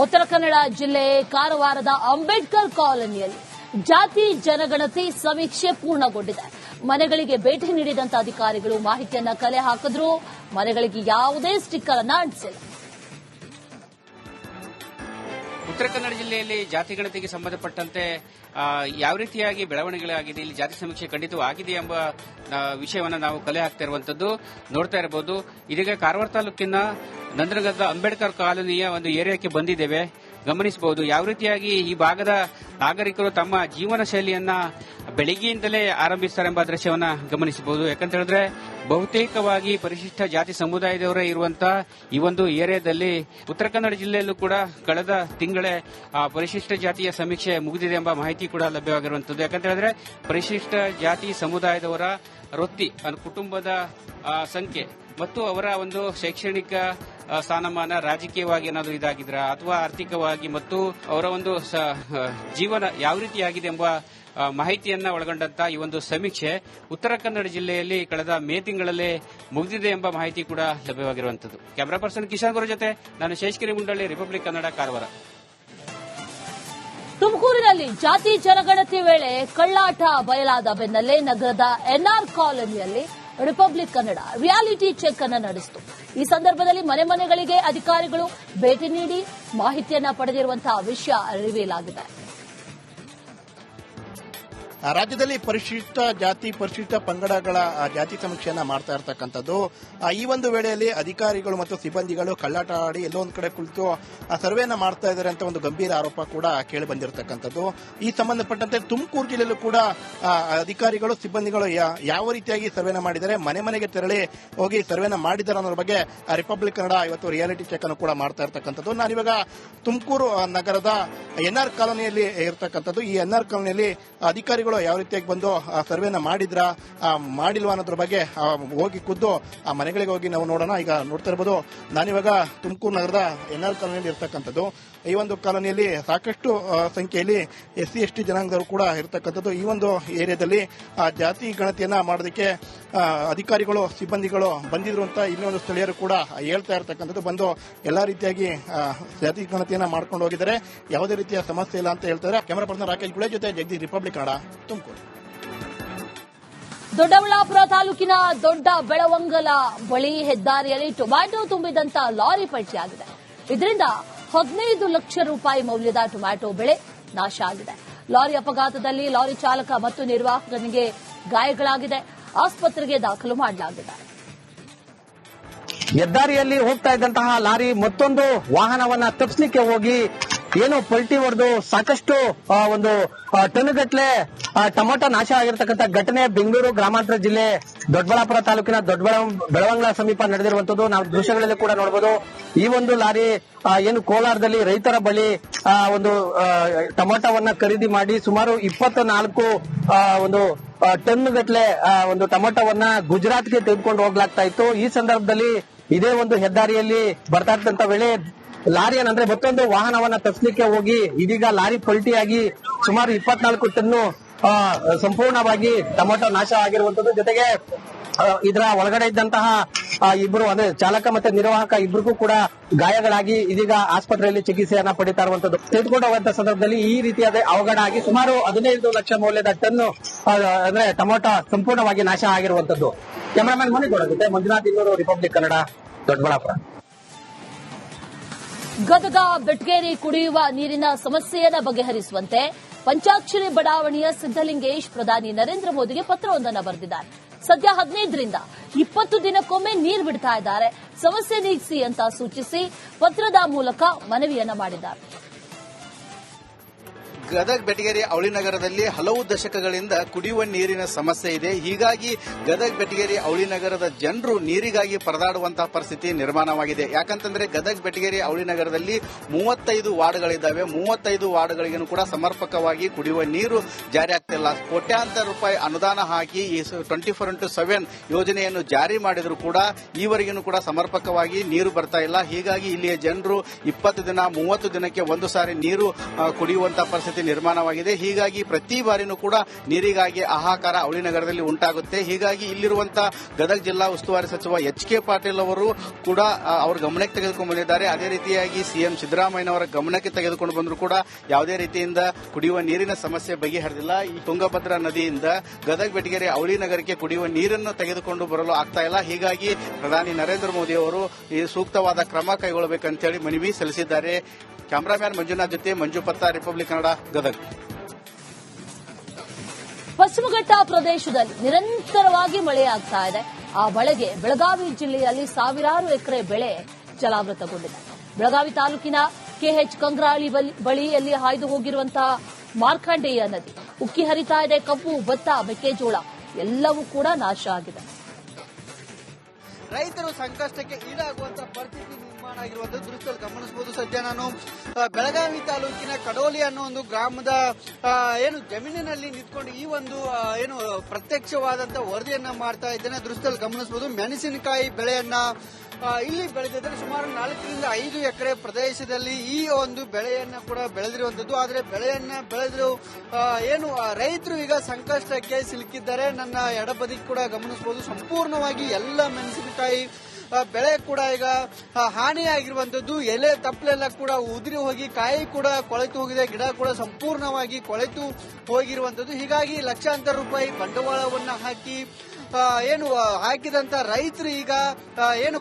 ಉತ್ತರ ಕನ್ನಡ ಜಿಲ್ಲೆ ಕಾರವಾರದ ಅಂಬೇಡ್ಕರ್ ಕಾಲೋನಿಯಲ್ಲಿ ಜಾತಿ ಜನಗಣತಿ ಸಮೀಕ್ಷೆ ಪೂರ್ಣಗೊಂಡಿದೆ. ಮನೆಗಳಿಗೆ ಭೇಟಿ ನೀಡಿದಂತ ಅಧಿಕಾರಿಗಳು ಮಾಹಿತಿಯನ್ನ ಕಲೆ ಹಾಕಿದ್ರು. ಮನೆಗಳಿಗೆ ಯಾವುದೇ ಸ್ಟಿಕ್ಕರ್ ಅನ್ನ ಅಂಟಿಸಿಲ್ಲ. ಉತ್ತರ ಕನ್ನಡ ಜಿಲ್ಲೆಯಲ್ಲಿ ಜಾತಿ ಗಣತಿಗೆ ಸಂಬಂಧಪಟ್ಟಂತೆ ಯಾವ ರೀತಿಯಾಗಿ ಬೆಳವಣಿಗೆಗಳಾಗಿದೆ, ಇಲ್ಲಿ ಜಾತಿ ಸಮೀಕ್ಷೆ ಖಂಡಿತವಾಗಿದೆ ಎಂಬ ವಿಷಯವನ್ನು ನಾವು ಕಲೆ ಹಾಕ್ತಾ ಇರುವಂತದ್ದು ನೋಡ್ತಾ ಇರಬಹುದು. ಇದೀಗ ಕಾರವಾರ ತಾಲೂಕಿನ ನಂದನಗರದ ಅಂಬೇಡ್ಕರ್ ಕಾಲೋನಿಯ ಒಂದು ಏರಿಯಾಕ್ಕೆ ಬಂದಿದ್ದೇವೆ. ಗಮನಿಸಬಹುದು ಯಾವ ರೀತಿಯಾಗಿ ಈ ಭಾಗದ ನಾಗರಿಕರು ತಮ್ಮ ಜೀವನ ಶೈಲಿಯನ್ನ ಬೆಳಗ್ಗೆಯಿಂದಲೇ ಆರಂಭಿಸುತ್ತಾರೆ ಎಂಬ ದೃಶ್ಯವನ್ನ ಗಮನಿಸಬಹುದು. ಯಾಕಂತ ಹೇಳಿದ್ರೆ ಬಹುತೇಕವಾಗಿ ಪರಿಶಿಷ್ಟ ಜಾತಿ ಸಮುದಾಯದವರೇ ಇರುವಂತಹ ಈ ಒಂದು ಏರಿಯಾದಲ್ಲಿ ಉತ್ತರ ಕನ್ನಡ ಜಿಲ್ಲೆಯಲ್ಲೂ ಕೂಡ ಕಳೆದ ತಿಂಗಳೇ ಪರಿಶಿಷ್ಟ ಜಾತಿಯ ಸಮೀಕ್ಷೆ ಮುಗಿದಿದೆ ಎಂಬ ಮಾಹಿತಿ ಕೂಡ ಲಭ್ಯವಾಗಿರುವಂತದ್ದು. ಯಾಕಂತ ಹೇಳಿದ್ರೆ ಪರಿಶಿಷ್ಟ ಜಾತಿ ಸಮುದಾಯದವರ ವೃತ್ತಿ, ಕುಟುಂಬದ ಸಂಖ್ಯೆ ಮತ್ತು ಅವರ ಒಂದು ಶೈಕ್ಷಣಿಕ ಸ್ಥಾನಮಾನ, ರಾಜಕೀಯವಾಗಿ ಏನಾದರೂ ಇದಾಗಿದ್ರ ಅಥವಾ ಆರ್ಥಿಕವಾಗಿ ಮತ್ತು ಅವರ ಒಂದು ಜೀವನ ಯಾವ ರೀತಿಯಾಗಿದೆ ಎಂಬ ಮಾಹಿತಿಯನ್ನ ಒಳಗೊಂಡಂತ ಈ ಒಂದು ಸಮೀಕ್ಷೆ ಉತ್ತರ ಕನ್ನಡ ಜಿಲ್ಲೆಯಲ್ಲಿ ಕಳೆದ ಮೇ ತಿಂಗಳಲ್ಲೇ ಮುಗಿದಿದೆ ಎಂಬ ಮಾಹಿತಿ ಕೂಡ ಲಭ್ಯವಾಗಿರುವಂತದ್ದು. ಕ್ಯಾಮರಾ ಪರ್ಸನ್ ಕಿಶನ್ ಗೌರ ಜೊತೆ ನಾನು ಶೇಷಗಿರಿ ಮುಂಡಳ್ಳಿ, ರಿಪಬ್ಲಿಕ್ ಕನ್ನಡ, ಕಾರವಾರ. ತುಮಕೂರಿನಲ್ಲಿ ಜಾತಿ ಜನಗಣತಿ ವೇಳೆ ಕಳ್ಳಾಟ ಬಯಲಾದ ಬೆನ್ನಲ್ಲೇ ನಗರದ NR ಕಾಲೋನಿಯಲ್ಲಿ ರಿಪಬ್ಲಿಕ್ ಕನ್ನಡ ರಿಯಾಲಿಟಿ ಚೆಕ್ ಅನ್ನು ನಡೆಸಿತು. ಈ ಸಂದರ್ಭದಲ್ಲಿ ಮನೆಗಳಿಗೆ ಅಧಿಕಾರಿಗಳು ಭೇಟಿ ನೀಡಿ ಮಾಹಿತಿಯನ್ನ ಪಡೆದಿರುವಂತಹ ವಿಷಯ ರಿವೀಲ್ ಆಗಿದೆ. ರಾಜ್ಯದಲ್ಲಿ ಪರಿಶಿಷ್ಟ ಜಾತಿ ಪರಿಶಿಷ್ಟ ಪಂಗಡಗಳ ಜಾತಿ ಸಮೀಕ್ಷೆಯನ್ನ ಮಾಡ್ತಾ ಇರತಕ್ಕಂಥದ್ದು. ಈ ಒಂದು ವೇಳೆಯಲ್ಲಿ ಅಧಿಕಾರಿಗಳು ಮತ್ತು ಸಿಬ್ಬಂದಿಗಳು ಕಳ್ಳಾಟ ಆಡಿ ಎಲ್ಲೋ ಒಂದು ಕಡೆ ಕುಳಿತು ಸರ್ವೆಯನ್ನ ಮಾಡ್ತಾ ಇದ್ದಾರೆ ಅಂತ ಒಂದು ಗಂಭೀರ ಆರೋಪ ಕೂಡ ಕೇಳಿ ಬಂದಿರತಕ್ಕಂಥದ್ದು. ಈ ಸಂಬಂಧಪಟ್ಟಂತೆ ತುಮಕೂರು ಜಿಲ್ಲೆಯಲ್ಲೂ ಕೂಡ ಅಧಿಕಾರಿಗಳು ಸಿಬ್ಬಂದಿಗಳು ಯಾವ ರೀತಿಯಾಗಿ ಸರ್ವೆನ ಮಾಡಿದ್ದಾರೆ, ಮನೆಗೆ ತೆರಳಿ ಹೋಗಿ ಸರ್ವೆನ ಮಾಡಿದ್ದಾರೆ ಅನ್ನೋದ್ರ ಬಗ್ಗೆ ರಿಪಬ್ಲಿಕ್ ಕನ್ನಡ ಇವತ್ತು ರಿಯಾಲಿಟಿ ಚೆಕ್ ಅನ್ನು ಕೂಡ ಮಾಡ್ತಾ ಇರತಕ್ಕಂಥದ್ದು. ನಾನಿವಾಗ ತುಮಕೂರು ನಗರದ NR ಕಾಲೋನಿಯಲ್ಲಿ ಇರತಕ್ಕಂಥದ್ದು. ಈ NR ಕಾಲೋನಿಯಲ್ಲಿ ಅಧಿಕಾರಿಗಳು ಅಧಿಕಾರಿಗಳು ಯಾವ ರೀತಿಯಾಗಿ ಬಂದು ಸರ್ವೆನ ಮಾಡಿಲ್ವಾ ಅನ್ನೋದ್ರ ಬಗ್ಗೆ ಹೋಗಿ ಖುದ್ದು ಆ ಮನೆಗಳಿಗೆ ಹೋಗಿ ನಾವು ನೋಡೋಣ. ಈಗ ನೋಡ್ತಾ ಇರಬಹುದು, ನಾನಿವಾಗ ತುಮಕೂರು ನಗರದ NR ಕಾಲೋನಿಯಲ್ಲಿ ಇರ್ತಕ್ಕಂಥದ್ದು. ಈ ಒಂದು ಕಾಲೋನಿಯಲ್ಲಿ ಸಾಕಷ್ಟು ಸಂಖ್ಯೆಯಲ್ಲಿ SC/ST ಜನಾಂಗದವರು ಕೂಡ ಇರತಕ್ಕಂಥದ್ದು. ಈ ಒಂದು ಏರಿಯಾದಲ್ಲಿ ಜಾತಿ ಗಣತಿಯನ್ನ ಮಾಡೋದಕ್ಕೆ ಅಧಿಕಾರಿಗಳು ಸಿಬ್ಬಂದಿಗಳು ಬಂದಿದ್ರು ಅಂತ ಇನ್ನೊಂದು ಸ್ಥಳೀಯರು ಕೂಡ ಹೇಳ್ತಾ ಇರತಕ್ಕಂಥದ್ದು. ಬಂದು ಎಲ್ಲಾ ರೀತಿಯಾಗಿ ಜಾತಿ ಗಣತಿಯನ್ನ ಮಾಡ್ಕೊಂಡು ಹೋಗಿದ್ದಾರೆ, ಯಾವುದೇ ರೀತಿಯ ಸಮಸ್ಯೆ ಇಲ್ಲ ಅಂತ ಹೇಳ್ತಾರೆ. ಕ್ಯಾಮರಾ ಪರ್ಸನ್ ರಾಕೇಶ್ ಗುಳೆ ಜೊತೆ ಜಗದೀಶ್, ರಿಪಬ್ಲಿಕ್ ಕನ್ನಡ, ತುಮಕೂರು. ದೊಡ್ಡಬಳ್ಳಾಪುರ ತಾಲೂಕಿನ ದೊಡ್ಡ ಬೆಳವಂಗಲ ಬಳಿ ಹೆದ್ದಾರಿಯಲ್ಲಿ ಟೊಮ್ಯಾಟೊ ತುಂಬಿದಂತ ಲಾರಿ ಪಲ್ಟಿಯಾಗಿದೆ. ಇದರಿಂದ 15 ಲಕ್ಷ ರೂಪಾಯಿ ಮೌಲ್ಯದ ಟೊಮ್ಯಾಟೊ ಬೆಳೆ ನಾಶ ಆಗಿದೆ. ಲಾರಿ ಅಪಘಾತದಲ್ಲಿ ಲಾರಿ ಚಾಲಕ ಮತ್ತು ನಿರ್ವಾಹಕನಿಗೆ ಗಾಯಗಳಾಗಿದೆ. ಆಸ್ಪತ್ರೆಗೆ ದಾಖಲು ಮಾಡಲಾಗಿದೆ. ಹೆದ್ದಾರಿಯಲ್ಲಿ ಹೋಗ್ತಾ ಇದ್ದಂತಹ ಲಾರಿ ಮತ್ತೊಂದು ವಾಹನವನ್ನ ತಪ್ಪಿಸಲಿಕ್ಕೆ ಹೋಗಿ ಏನು ಪಲ್ಟಿ ಹೊಡೆದು ಸಾಕಷ್ಟು ಒಂದು ಟನ್ಗಟ್ಲೆ ಟೊಮೆಟೊ ನಾಶ ಆಗಿರತಕ್ಕಂಥ ಘಟನೆ ಬೆಂಗಳೂರು ಗ್ರಾಮಾಂತರ ಜಿಲ್ಲೆ ದೊಡ್ಡಬಳ್ಳಾಪುರ ತಾಲೂಕಿನ ಬೆಳವಂಗಲ ಸಮೀಪ ನಡೆದಿರುವಂತದ್ದು ನಾವು ದೃಶ್ಯಗಳಲ್ಲಿ ಕೂಡ ನೋಡಬಹುದು. ಈ ಒಂದು ಲಾರಿ ಏನು ಕೋಲಾರದಲ್ಲಿ ರೈತರ ಬಳಿ ಒಂದು ಟೊಮೆಟೊವನ್ನ ಖರೀದಿ ಮಾಡಿ ಸುಮಾರು 24 ಒಂದು ಟನ್ ಗಟ್ಲೆ ಒಂದು ಟೊಮೆಟೊವನ್ನ ಗುಜರಾತ್ಗೆ ತೆಗೆದುಕೊಂಡು ಹೋಗ್ಲಾಗ್ತಾ ಇತ್ತು. ಈ ಸಂದರ್ಭದಲ್ಲಿ ಇದೇ ಒಂದು ಹೆದ್ದಾರಿಯಲ್ಲಿ ಬರ್ತಾ ಇದ್ದಂತ ವೇಳೆ ಲಾರಿ ಏನಂದ್ರೆ ಮತ್ತೊಂದು ವಾಹನವನ್ನ ತಪ್ಪಿಸಲಿಕ್ಕೆ ಹೋಗಿ ಇದೀಗ ಲಾರಿ ಪಲ್ಟಿಯಾಗಿ ಸುಮಾರು 24 ಟನ್ನು ಸಂಪೂರ್ಣವಾಗಿ ಟೊಮೆಟೊ ನಾಶ ಆಗಿರುವಂತದ್ದು. ಜೊತೆಗೆ ಇದರ ಒಳಗಡೆ ಇದ್ದಂತಹ ಇಬ್ಬರು ಅಂದ್ರೆ ಚಾಲಕ ಮತ್ತೆ ನಿರ್ವಾಹಕ ಇಬ್ಬರಿಗೂ ಕೂಡ ಗಾಯಗಳಾಗಿ ಇದೀಗ ಆಸ್ಪತ್ರೆಯಲ್ಲಿ ಚಿಕಿತ್ಸೆಯನ್ನ ಪಡಿತಾ ಇರುವಂತದ್ದು. ತೆಗೆದುಕೊಂಡು ಹೋಗುವಂತ ಸಂದರ್ಭದಲ್ಲಿ ಈ ರೀತಿಯಾದ ಅವಘಡ ಆಗಿ ಸುಮಾರು 15 ಲಕ್ಷ ಮೌಲ್ಯದ ಟನ್ನು ಅಂದ್ರೆ ಟೊಮೆಟೊ ಸಂಪೂರ್ಣವಾಗಿ ನಾಶ ಆಗಿರುವಂತದ್ದು. ಕ್ಯಾಮರಾಮನ್ ಮನೆಗೋಡ ಜೊತೆ ಮಂಜುನಾಥ್, ಇನ್ನೂರು, ರಿಪಬ್ಲಿಕ್ ಕನ್ನಡ, ದೊಡ್ಡಬಳ್ಳಾಪುರ. ಗದಗ ಬೆಟ್ಗೇರಿ ಕುಡಿಯುವ ನೀರಿನ ಸಮಸ್ಯೆಯನ್ನು ಬಗೆಹರಿಸುವಂತೆ ಪಂಚಾಕ್ಷರಿ ಬಡಾವಣೆಯ ಸಿದ್ದಲಿಂಗೇಶ್ ಪ್ರಧಾನಿ ನರೇಂದ್ರ ಮೋದಿಗೆ ಪತ್ರವೊಂದನ್ನು ಬರೆದಿದ್ದಾರೆ. ಸದ್ಯ 15ರಿಂದ 20 ದಿನಕ್ಕೊಮ್ಮೆ ನೀರು ಬಿಡ್ತಾ ಇದ್ದಾರೆ, ಸಮಸ್ಯೆ ನೀಗಿಸಿ ಅಂತ ಸೂಚಿಸಿ ಪತ್ರದ ಮೂಲಕ ಮನವಿಯನ್ನ ಮಾಡಿದ್ದಾರೆ. ಗದಗ ಬೆಟಗೇರಿ ಅವಳಿನಗರದಲ್ಲಿ ಹಲವು ದಶಕಗಳಿಂದ ಕುಡಿಯುವ ನೀರಿನ ಸಮಸ್ಯೆ ಇದೆ. ಹೀಗಾಗಿ ಗದಗ ಬೆಟಗೇರಿ ಅವಳಿನಗರದ ಜನರು ನೀರಿಗಾಗಿ ಪರದಾಡುವಂತಹ ಪರಿಸ್ಥಿತಿ ನಿರ್ಮಾಣವಾಗಿದೆ. ಯಾಕಂತಂದ್ರೆ ಗದಗ ಬೆಟಗೇರಿ ಅವಳಿನಗರದಲ್ಲಿ 35 ವಾರ್ಡ್ಗಳಿದ್ದಾವೆ. 35 ವಾರ್ಡ್ಗಳಿಗೂ ಕೂಡ ಸಮರ್ಪಕವಾಗಿ ಕುಡಿಯುವ ನೀರು ಜಾರಿ ಆಗ್ತಿಲ್ಲ. ಕೋಟ್ಯಾಂತರ ರೂಪಾಯಿ ಅನುದಾನ ಹಾಕಿ ಈ 24x7 ಯೋಜನೆಯನ್ನು ಜಾರಿ ಮಾಡಿದ್ರು ಕೂಡ ಈವರೆಗೂ ಕೂಡ ಸಮರ್ಪಕವಾಗಿ ನೀರು ಬರ್ತಾ ಇಲ್ಲ. ಹೀಗಾಗಿ ಇಲ್ಲಿಯ ಜನರು 20 ದಿನ 30 ದಿನಕ್ಕೆ ಒಂದು ಸಾರಿ ನೀರು ಕುಡಿಯುವಂತಹ ಪರಿಸ್ಥಿತಿ ನಿರ್ಮಾಣವಾಗಿದೆ. ಹೀಗಾಗಿ ಪ್ರತಿ ಬಾರಿನೂ ಕೂಡ ನೀರಿಗಾಗಿ ಹಾಹಾಕಾರ ಅವಳಿನಗರದಲ್ಲಿ ಉಂಟಾಗುತ್ತೆ. ಹೀಗಾಗಿ ಇಲ್ಲಿರುವಂತಹ ಗದಗ ಜಿಲ್ಲಾ ಉಸ್ತುವಾರಿ ಸಚಿವ HK ಪಾಟೀಲ್ ಅವರು ಕೂಡ ಅವರ ಗಮನಕ್ಕೆ ತೆಗೆದುಕೊಂಡು ಬಂದಿದ್ದಾರೆ. ಅದೇ ರೀತಿಯಾಗಿ CM ಸಿದ್ದರಾಮಯ್ಯನವರ ಗಮನಕ್ಕೆ ತೆಗೆದುಕೊಂಡು ಬಂದರೂ ಕೂಡ ಯಾವುದೇ ರೀತಿಯಿಂದ ಕುಡಿಯುವ ನೀರಿನ ಸಮಸ್ಯೆ ಬಗೆಹರಿದಿಲ್ಲ. ಈ ತುಂಗಭದ್ರಾ ನದಿಯಿಂದ ಗದಗ ಬೆಟಗೇರಿ ಅವಳಿನಗರಕ್ಕೆ ಕುಡಿಯುವ ನೀರನ್ನು ತೆಗೆದುಕೊಂಡು ಬರಲು ಆಗ್ತಾ ಇಲ್ಲ. ಹೀಗಾಗಿ ಪ್ರಧಾನಿ ನರೇಂದ್ರ ಮೋದಿ ಅವರು ಈ ಸೂಕ್ತವಾದ ಕ್ರಮ ಕೈಗೊಳ್ಳಬೇಕಂತೇಳಿ ಮನವಿ ಸಲ್ಲಿಸಿದ್ದಾರೆ. ಕ್ಯಾಮರಾಮ್ಯಾನ್ ಮಂಜುನಾಥ್ ಜೊತೆ ಮಂಜು ಪತ್ತ, ರಿಪಬ್ಲಿಕ್ ಕನ್ನಡ, ಗದಗ. ಪಶ್ಚಿಮಘಟ್ಟ ಪ್ರದೇಶದಲ್ಲಿ ನಿರಂತರವಾಗಿ ಮಳೆಯಾಗ್ತಾ ಇದೆ. ಆ ಮಳೆಗೆ ಬೆಳಗಾವಿ ಜಿಲ್ಲೆಯಲ್ಲಿ ಸಾವಿರಾರು ಎಕರೆ ಬೆಳೆ ಜಲಾವೃತಗೊಂಡಿದೆ. ಬೆಳಗಾವಿ ತಾಲೂಕಿನ KH ಕಂಗ್ರಾಳಿ ಬಳಿಯಲ್ಲಿ ಹಾಯ್ದು ಹೋಗಿರುವಂತಹ ಮಾರ್ಕಂಡೇಯ ನದಿ ಉಕ್ಕಿ ಹರಿತಾ ಇದೆ. ಕಬ್ಬು, ಭತ್ತ, ಮೆಕ್ಕೆಜೋಳ ಎಲ್ಲವೂ ಕೂಡ ನಾಶ ಆಗಿದೆ. ರೈತರು ಸಂಕಷ್ಟಕ್ಕೆ ಈಡಾಗುವಂತಹ ಪರಿಸ್ಥಿತಿ ನಿರ್ಮಾಣ ಆಗಿರುವಂತಹ ದೃಶ್ಯದಲ್ಲಿ ಗಮನಿಸಬಹುದು. ಸದ್ಯ ನಾನು ಬೆಳಗಾವಿ ತಾಲೂಕಿನ ಕಡೋಲಿ ಅನ್ನೋ ಒಂದು ಗ್ರಾಮದ ಜಮೀನಿನಲ್ಲಿ ನಿಂತ್ಕೊಂಡು ಈ ಒಂದು ಪ್ರತ್ಯಕ್ಷವಾದಂತಹ ವರದಿಯನ್ನ ಮಾಡ್ತಾ ಇದ್ದೇನೆ. ದೃಶ್ಯದಲ್ಲಿ ಗಮನಿಸಬಹುದು. ಮೆಣಸಿನಕಾಯಿ ಬೆಳೆಯನ್ನ ಇಲ್ಲಿ ಬೆಳೆದಿದ್ರೆ ಸುಮಾರು 4ರಿಂದ 5 ಎಕರೆ ಪ್ರದೇಶದಲ್ಲಿ ಈ ಒಂದು ಬೆಳೆಯನ್ನ ಕೂಡ ಬೆಳೆದಿರುವಂತದ್ದು. ಆದರೆ ಬೆಳೆಯನ್ನ ಬೆಳೆದ್ರು ರೈತರು ಈಗ ಸಂಕಷ್ಟಕ್ಕೆ ಸಿಲುಕಿದ್ದಾರೆ. ನನ್ನ ಎಡಬದಿ ಕೂಡ ಗಮನಿಸಬಹುದು. ಸಂಪೂರ್ಣವಾಗಿ ಎಲ್ಲ ಮೆಣಸಿನಕಾಯಿ ಬೆಳೆ ಕೂಡ ಈಗ ಹಾನಿಯಾಗಿರುವಂತದ್ದು. ಎಲೆ ತಪ್ಪಲೆಲ್ಲ ಕೂಡ ಉದುರಿ ಹೋಗಿ ಕಾಯಿ ಕೂಡ ಕೊಳೆತು ಹೋಗಿದೆ. ಗಿಡ ಕೂಡ ಸಂಪೂರ್ಣವಾಗಿ ಕೊಳೆತು ಹೋಗಿರುವಂತದ್ದು. ಹೀಗಾಗಿ ಲಕ್ಷಾಂತರ ರೂಪಾಯಿ ಬಂಡವಾಳವನ್ನ ಹಾಕಿ ಹಾಕಿದಂತ ರೈತರು ಈಗ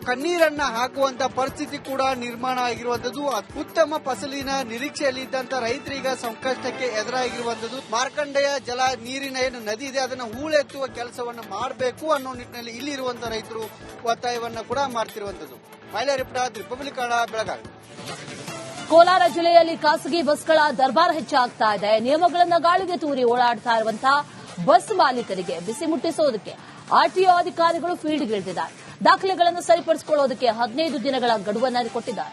ಕಣ್ಣೀರನ್ನ ಹಾಕುವಂತ ಪರಿಸ್ಥಿತಿ ಕೂಡ ನಿರ್ಮಾಣ ಆಗಿರುವಂತದ್ದು. ಉತ್ತಮ ಫಸಲಿನ ನಿರೀಕ್ಷೆಯಲ್ಲಿ ಇದ್ದಂತ ರೈತರು ಈಗ ಸಂಕಷ್ಟಕ್ಕೆ ಎದುರಾಗಿರುವಂತದ್ದು. ಮಾರ್ಕಂಡೇಯ ಜಲ ನೀರಿನ ನದಿ ಇದೆ, ಅದನ್ನ ಹೂಳೆತ್ತುವ ಕೆಲಸವನ್ನ ಮಾಡಬೇಕು ಅನ್ನೋ ನಿಟ್ಟಿನಲ್ಲಿ ಇಲ್ಲಿರುವಂತಹ ರೈತರು ಒತ್ತಾಯವನ್ನ ಕೂಡ ಮಾಡ್ತಿರುವಂತದ್ದು. ರಿಪಬ್ಲಿಕ್ ಕನ್ನಡ, ಬೆಳಗಾವಿ. ಕೋಲಾರ ಜಿಲ್ಲೆಯಲ್ಲಿ ಖಾಸಗಿ ಬಸ್ಗಳ ದರ್ಬಾರ್ ಹೆಚ್ಚಾಗ್ತಾ ಇದೆ. ನಿಯಮಗಳನ್ನು ಗಾಳಿಗೆ ತೂರಿ ಓಡಾಡ್ತಾ ಇರುವಂತಹ ಬಸ್ ಮಾಲೀಕರಿಗೆ ಬಿಸಿ ಮುಟ್ಟಿಸೋದಕ್ಕೆ RTO ಅಧಿಕಾರಿಗಳು ಫೀಲ್ಡ್ಗಿಳಿದಿದ್ದಾರೆ. ದಾಖಲೆಗಳನ್ನು ಸರಿಪಡಿಸಿಕೊಳ್ಳೋದಕ್ಕೆ 15 ದಿನಗಳ ಗಡುವನ್ನು ಕೊಟ್ಟಿದ್ದಾರೆ.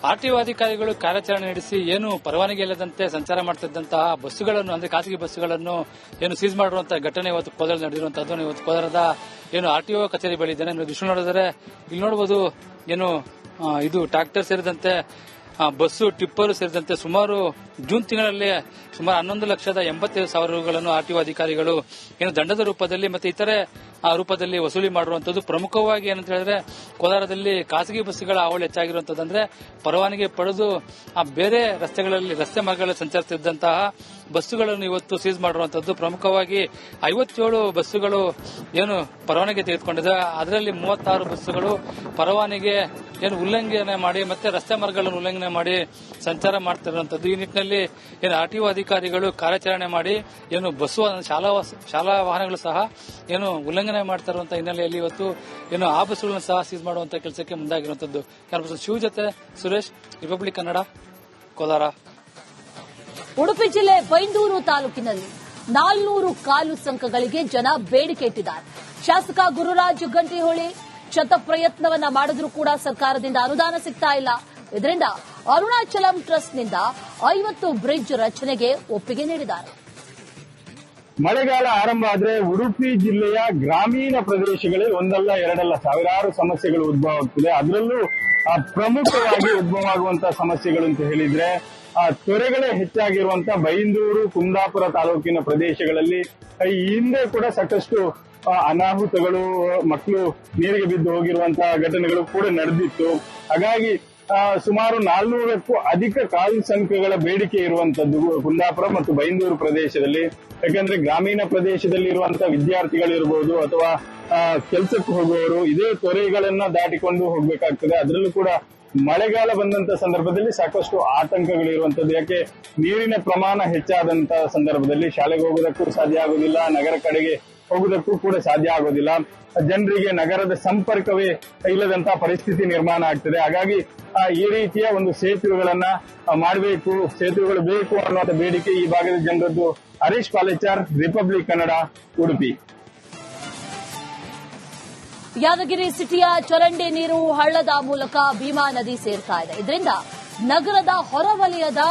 ಆರ್ಟಿಒ ಅಧಿಕಾರಿಗಳು ಕಾರ್ಯಾಚರಣೆ ನಡೆಸಿ ಏನು ಪರವಾನಗಿ ಇಲ್ಲದಂತೆ ಸಂಚಾರ ಮಾಡ್ತಿದ್ದಂತಹ ಬಸ್ಸುಗಳನ್ನು ಅಂದ್ರೆ ಖಾಸಗಿ ಬಸ್ಸುಗಳನ್ನು ಏನು ಸೀಸ್ ಮಾಡಿರುವಂತಹ ಘಟನೆ ಇವತ್ತು ಕೋಲಾರದಲ್ಲಿ ನಡೆದಿರುವಂತದ್ದು. ಇವತ್ತು ಕೋಲಾರದ ಏನು ಆರ್ಟಿಒ ಕಚೇರಿ ಬಳಿ ಇದ್ದೇನೆ. ನೀವು ದೃಶ್ಯ ನೋಡಿದರೆ ಇಲ್ಲಿ ನೋಡಬಹುದು ಏನು ಇದು ಟ್ರಾಕ್ಟರ್ ಸೇರಿದಂತೆ ಬಸ್ಸು ಟಿಪ್ಪರ್ ಸೇರಿದಂತೆ ಸುಮಾರು ಜೂನ್ ತಿಂಗಳಲ್ಲಿ ಸುಮಾರು 11,85,000 ರೂಗಳನ್ನು ಆರ್ಟಿಒ ಅಧಿಕಾರಿಗಳು ಏನು ದಂಡದ ರೂಪದಲ್ಲಿ ಮತ್ತೆ ಇತರೆ ರೂಪದಲ್ಲಿ ವಸೂಲಿ ಮಾಡಿರುವಂತದ್ದು. ಪ್ರಮುಖವಾಗಿ ಏನಂತ ಹೇಳಿದ್ರೆ ಕೋಲಾರದಲ್ಲಿ ಖಾಸಗಿ ಬಸ್ಸುಗಳ ಹಾವಳಿ ಹೆಚ್ಚಾಗಿರುವಂತದ್ದು. ಅಂದ್ರೆ ಪರವಾನಗಿ ಪಡೆದು ಬೇರೆ ರಸ್ತೆ ಮಾರ್ಗಗಳಲ್ಲಿ ಸಂಚರಿಸುತ್ತಿದ್ದಂತಹ ಬಸ್ಸುಗಳನ್ನು ಇವತ್ತು ಸೀಸ್ ಮಾಡಿರುವಂತದ್ದು. ಪ್ರಮುಖವಾಗಿ 57 ಬಸ್ಸುಗಳು ಏನು ಪರವಾನಗಿ ತೆಗೆದುಕೊಂಡಿದೆ. ಅದರಲ್ಲಿ 36 ಬಸ್ಸುಗಳು ಪರವಾನಗಿ ಏನು ಉಲ್ಲಂಘನೆ ಮಾಡಿ ಮತ್ತೆ ರಸ್ತೆ ಮಾರ್ಗಗಳನ್ನು ಉಲ್ಲಂಘನೆ ಮಾಡಿ ಸಂಚಾರ ಮಾಡ್ತಿರುವಂತದ್ದು. ಈ ನಿಟ್ಟಿನಲ್ಲಿ ಏನು ಆರ್ಟಿಒ ಅಧಿಕಾರಿಗಳು ಕಾರ್ಯಾಚರಣೆ ಮಾಡಿ ಏನು ಬಸ್ಸು ಶಾಲಾ ವಾಹನಗಳು ಸಹ ಏನು ಉಲ್ಲಂಘನೆ ಮಾಡ್ತಾ ಇರುವಂತಹ ಹಿನ್ನೆಲೆಯಲ್ಲಿ ಇವತ್ತು ಏನು ಆ ಬಸ್ಸುಗಳನ್ನು ಸಹ ಸೀಸ್ ಮಾಡುವಂತಹ ಕೆಲಸಕ್ಕೆ ಮುಂದಾಗಿರುವಂತದ್ದು. ಶಿವ ಜೊತೆ ಸುರೇಶ್, ರಿಪಬ್ಲಿಕ್ ಕನ್ನಡ, ಕೋಲಾರ. ಉಡುಪಿ ಜಿಲ್ಲೆ ಬೈಂದೂರು ತಾಲೂಕಿನಲ್ಲಿ 400 ಕಾಲು ಸಂಕಗಳಿಗೆ ಜನ ಬೇಡಿಕೆ ಇಟ್ಟಿದ್ದಾರೆ. ಶಾಸಕ ಗುರುರಾಜ್ ಗಂಟಿಹೊಳಿ ಶತಪ್ರಯತ್ನವನ್ನ ಮಾಡಿದ್ರೂ ಕೂಡ ಸರ್ಕಾರದಿಂದ ಅನುದಾನ ಸಿಗ್ತಾ ಇಲ್ಲ. ಇದರಿಂದ ಅರುಣಾಚಲಂ ಟ್ರಸ್ಟ್ನಿಂದ 50 ಬ್ರಿಡ್ಜ್ ರಚನೆಗೆ ಒಪ್ಪಿಗೆ ನೀಡಿದ್ದಾರೆ. ಮಳೆಗಾಲ ಆರಂಭ ಆದ್ರೆ ಉಡುಪಿ ಜಿಲ್ಲೆಯ ಗ್ರಾಮೀಣ ಪ್ರದೇಶಗಳಲ್ಲಿ ಒಂದಲ್ಲ ಎರಡಲ್ಲ ಸಾವಿರಾರು ಸಮಸ್ಯೆಗಳು ಉದ್ಭವ ಆಗ್ತದೆ. ಅದರಲ್ಲೂ ಪ್ರಮುಖವಾಗಿ ಉದ್ಭವವಾಗುವಂತಹ ಸಮಸ್ಯೆಗಳು ಅಂತ ಹೇಳಿದ್ರೆ ತೊರೆಗಳೇ ಹೆಚ್ಚಾಗಿರುವಂತ ಬೈಂದೂರು, ಕುಂದಾಪುರ ತಾಲೂಕಿನ ಪ್ರದೇಶಗಳಲ್ಲಿ ಈ ಹಿಂದೆ ಕೂಡ ಸಾಕಷ್ಟು ಅನಾಹುತಗಳು, ಮಕ್ಕಳು ನೀರಿಗೆ ಬಿದ್ದು ಹೋಗಿರುವಂತಹ ಘಟನೆಗಳು ಕೂಡ ನಡೆದಿತ್ತು. ಹಾಗಾಗಿ ಸುಮಾರು 400ಕ್ಕೂ ಅಧಿಕ ಕಾಲು ಸಂಖ್ಯೆಗಳ ಬೇಡಿಕೆ ಇರುವಂತದ್ದು ಕುಂದಾಪುರ ಮತ್ತು ಬೈಂದೂರು ಪ್ರದೇಶದಲ್ಲಿ. ಯಾಕಂದ್ರೆ ಗ್ರಾಮೀಣ ಪ್ರದೇಶದಲ್ಲಿ ಇರುವಂತಹ ವಿದ್ಯಾರ್ಥಿಗಳಿರ್ಬೋದು ಅಥವಾ ಕೆಲಸಕ್ಕೆ ಹೋಗುವವರು ಇದೇ ತೊರೆಗಳನ್ನ ದಾಟಿಕೊಂಡು ಹೋಗ್ಬೇಕಾಗ್ತದೆ. ಅದರಲ್ಲೂ ಕೂಡ ಮಳೆಗಾಲ ಬಂದಂತ ಸಂದರ್ಭದಲ್ಲಿ ಸಾಕಷ್ಟು ಆತಂಕಗಳಿರುವಂತದ್ದು. ಯಾಕೆ ನೀರಿನ ಪ್ರಮಾಣ ಹೆಚ್ಚಾದಂತ ಸಂದರ್ಭದಲ್ಲಿ ಶಾಲೆಗೆ ಹೋಗೋದಕ್ಕೂ ಸಾಧ್ಯ ಆಗೋದಿಲ್ಲ, ನಗರ ಕಡೆಗೆ ಹೋಗುವುದಕ್ಕೂ ಕೂಡ ಸಾಧ್ಯ ಆಗೋದಿಲ್ಲ. ಜನರಿಗೆ ನಗರದ ಸಂಪರ್ಕವೇ ಇಲ್ಲದಂತಹ ಪರಿಸ್ಥಿತಿ ನಿರ್ಮಾಣ ಆಗ್ತದೆ. ಹಾಗಾಗಿ ಈ ರೀತಿಯ ಒಂದು ಸೇತುವೆಗಳನ್ನ ಮಾಡಬೇಕು, ಸೇತುವೆಗಳು ಬೇಕು ಅನ್ನುವಂಥ ಬೇಡಿಕೆ ಈ ಭಾಗದ ಜನರದ್ದು. ಹರೀಶ್ ಪಾಲೇಚಾರ್, ರಿಪಬ್ಲಿಕ್ ಕನ್ನಡ, ಉಡುಪಿ. ಯಾದಗಿರಿ ಸಿಟಿಯ ಚರಂಡಿ ನೀರು ಹಳ್ಳದ ಮೂಲಕ ಭೀಮಾ ನದಿ ಸೇರ್ತಾ ಇದೆ. ಇದರಿಂದ ನಗರದ ಹೊರವಲಯದ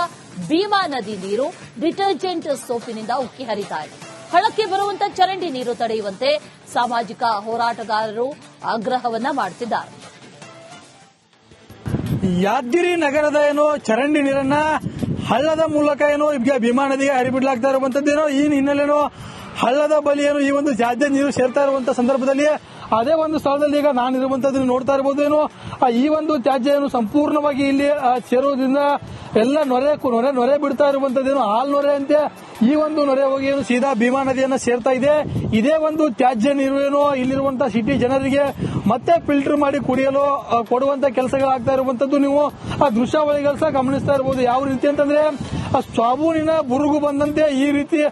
ಭೀಮಾ ನದಿ ನೀರು ಡಿಟರ್ಜೆಂಟ್ ಸೋಪಿನಿಂದ ಉಕ್ಕಿ ಹರಿತಾ ಇದೆ. ಹಳ್ಳಕ್ಕೆ ಬರುವಂತ ಚರಂಡಿ ನೀರು ತಡೆಯುವಂತೆ ಸಾಮಾಜಿಕ ಹೋರಾಟಗಾರರು ಆಗ್ರಹವನ್ನ ಮಾಡುತ್ತಿದ್ದಾರೆ. ಯಾದಗಿರಿ ನಗರದ ಚರಂಡಿ ನೀರನ್ನ ಹಳ್ಳದ ಮೂಲಕ ಈಗ ಭೀಮಾ ನದಿಗೆ ಹರಿಬಿಡ್ಲಾಗ್ತಾ ಇರುವಂತದ್ದೇನೋ ಈ ಹಿನ್ನೆಲೆನೋ ಹಳ್ಳದ ಬಳಿ ಈ ಒಂದು ತ್ಯಾಜ್ಯ ನೀರು ಸೇರ್ತಾ ಇರುವಂತಹ ಸಂದರ್ಭದಲ್ಲಿ ಅದೇ ಒಂದು ಸ್ಥಳದಲ್ಲಿ ಈಗ ನಾನಿರುವಂತದ್ದು ನೋಡ್ತಾ ಇರಬಹುದು. ಈ ಒಂದು ತ್ಯಾಜ್ಯ ಸಂಪೂರ್ಣವಾಗಿ ಇಲ್ಲಿ ಸೇರುವುದರಿಂದ ಎಲ್ಲ ನೊರೆ ಬಿಡ್ತಾ ಇರುವಂತದ್ದೇನು ಹಾಲ್ ನೊರೆ ಅಂತೆ ಈ ಒಂದು ನೊರೆ ಹೋಗಿ ಸೀದಾ ಭೀಮಾ ನದಿಯನ್ನ ಸೇರ್ತಾ ಇದೆ. ಇದೇ ಒಂದು ತ್ಯಾಜ್ಯ ನೀರು ಇಲ್ಲಿರುವಂತಹ ಸಿಟಿ ಜನರಿಗೆ ಮತ್ತೆ ಫಿಲ್ಟರ್ ಮಾಡಿ ಕುಡಿಯಲು ಕೊಡುವಂತ ಕೆಲಸಗಳಾಗ್ತಾ ಇರುವಂತದ್ದು ನೀವು ಆ ದೃಶ್ಯಾವಳಿಗಳು ಸಹ ಗಮನಿಸ್ತಾ ಇರಬಹುದು. ಯಾವ ರೀತಿ ಅಂತಂದ್ರೆ ಸಾಬೂನಿನ ಬುರುಗು ಬಂದಂತೆ ಈ ರೀತಿ